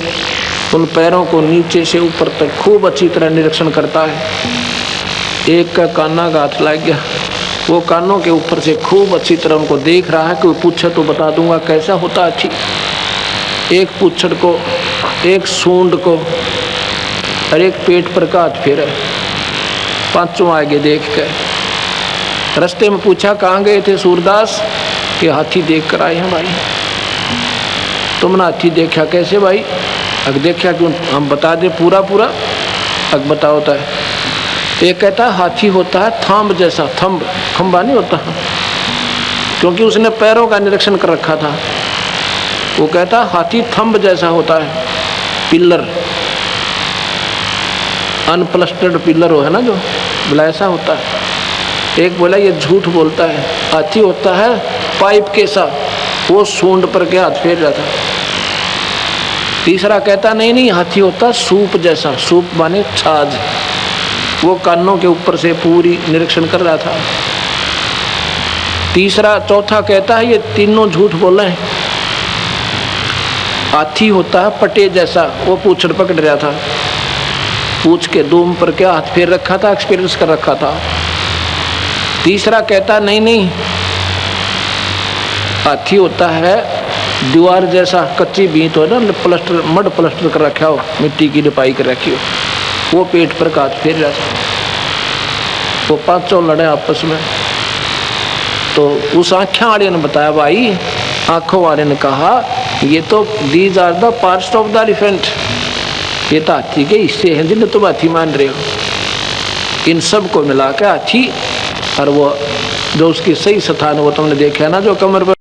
उन पैरों को नीचे से ऊपर तक खूब अच्छी तरह निरीक्षण करता है। एक का काना का हाथ लग गया, वो कानों के ऊपर से खूब अच्छी तरह उनको देख रहा है कि वो पूछे तो बता दूंगा कैसा होता अच्छी। एक पूछड़ को, एक सूंड को और एक पेट पर का हाथ फेरा, पांचों आगे देख कर। रास्ते में पूछा कहाँ गए थे सूरदास, कि हाथी देख कर आए हैं भाई। तुमने हाथी देखा कैसे भाई? अग देखा क्यों, हम बता दे पूरा पूरा। अग बता होता है, एक कहता हाथी होता है थंब जैसा, थंब खंबा नहीं होता, क्योंकि उसने पैरों का निरीक्षण कर रखा था। वो कहता हाथी थंब जैसा होता है, पिल्लर, अनप्लस्टर्ड पिल्लर हो है ना जो, बोला ऐसा होता है। एक बोला ये झूठ बोलता है, हाथी होता है पाइप के सा, वो सूंड पर के हाथ फेर रहा था। तीसरा कहता नहीं नहीं हाथी होता सूप जैसा, सूप माने छाछ, वो कानों के ऊपर से पूरी निरीक्षण कर रहा था। तीसरा चौथा कहता है ये तीनों झूठ बोल रहे हैं। हाथी होता है पटे जैसा, वो पूछड़ पकड़ रहा था, पूछ के दूम पर क्या हाथ फेर रखा था, एक्सपीरियंस कर रखा था। तीसरा कहता नहीं नहीं हाथी होता है दीवार जैसा, कच्ची बींत हो ना, प्लास्टर मड प्लास्टर कर रखा हो, मिट्टी की लिपाई कर रखी हो, वो पेट पर का हाथ फेर रहा था। वो पांचों लड़े आपस में। तो उस आँखें वाले ने बताया भाई, आंखों वाले ने कहा ये तो these are the parts of the elephant, ये तो हाथी के हिस्से हैं जिन्हें तुम हाथी मान रहे हो। इन सब को मिला के हाथी, और वो जो उसकी सही स्थान वो तुमने देखा ना, जो कमर पर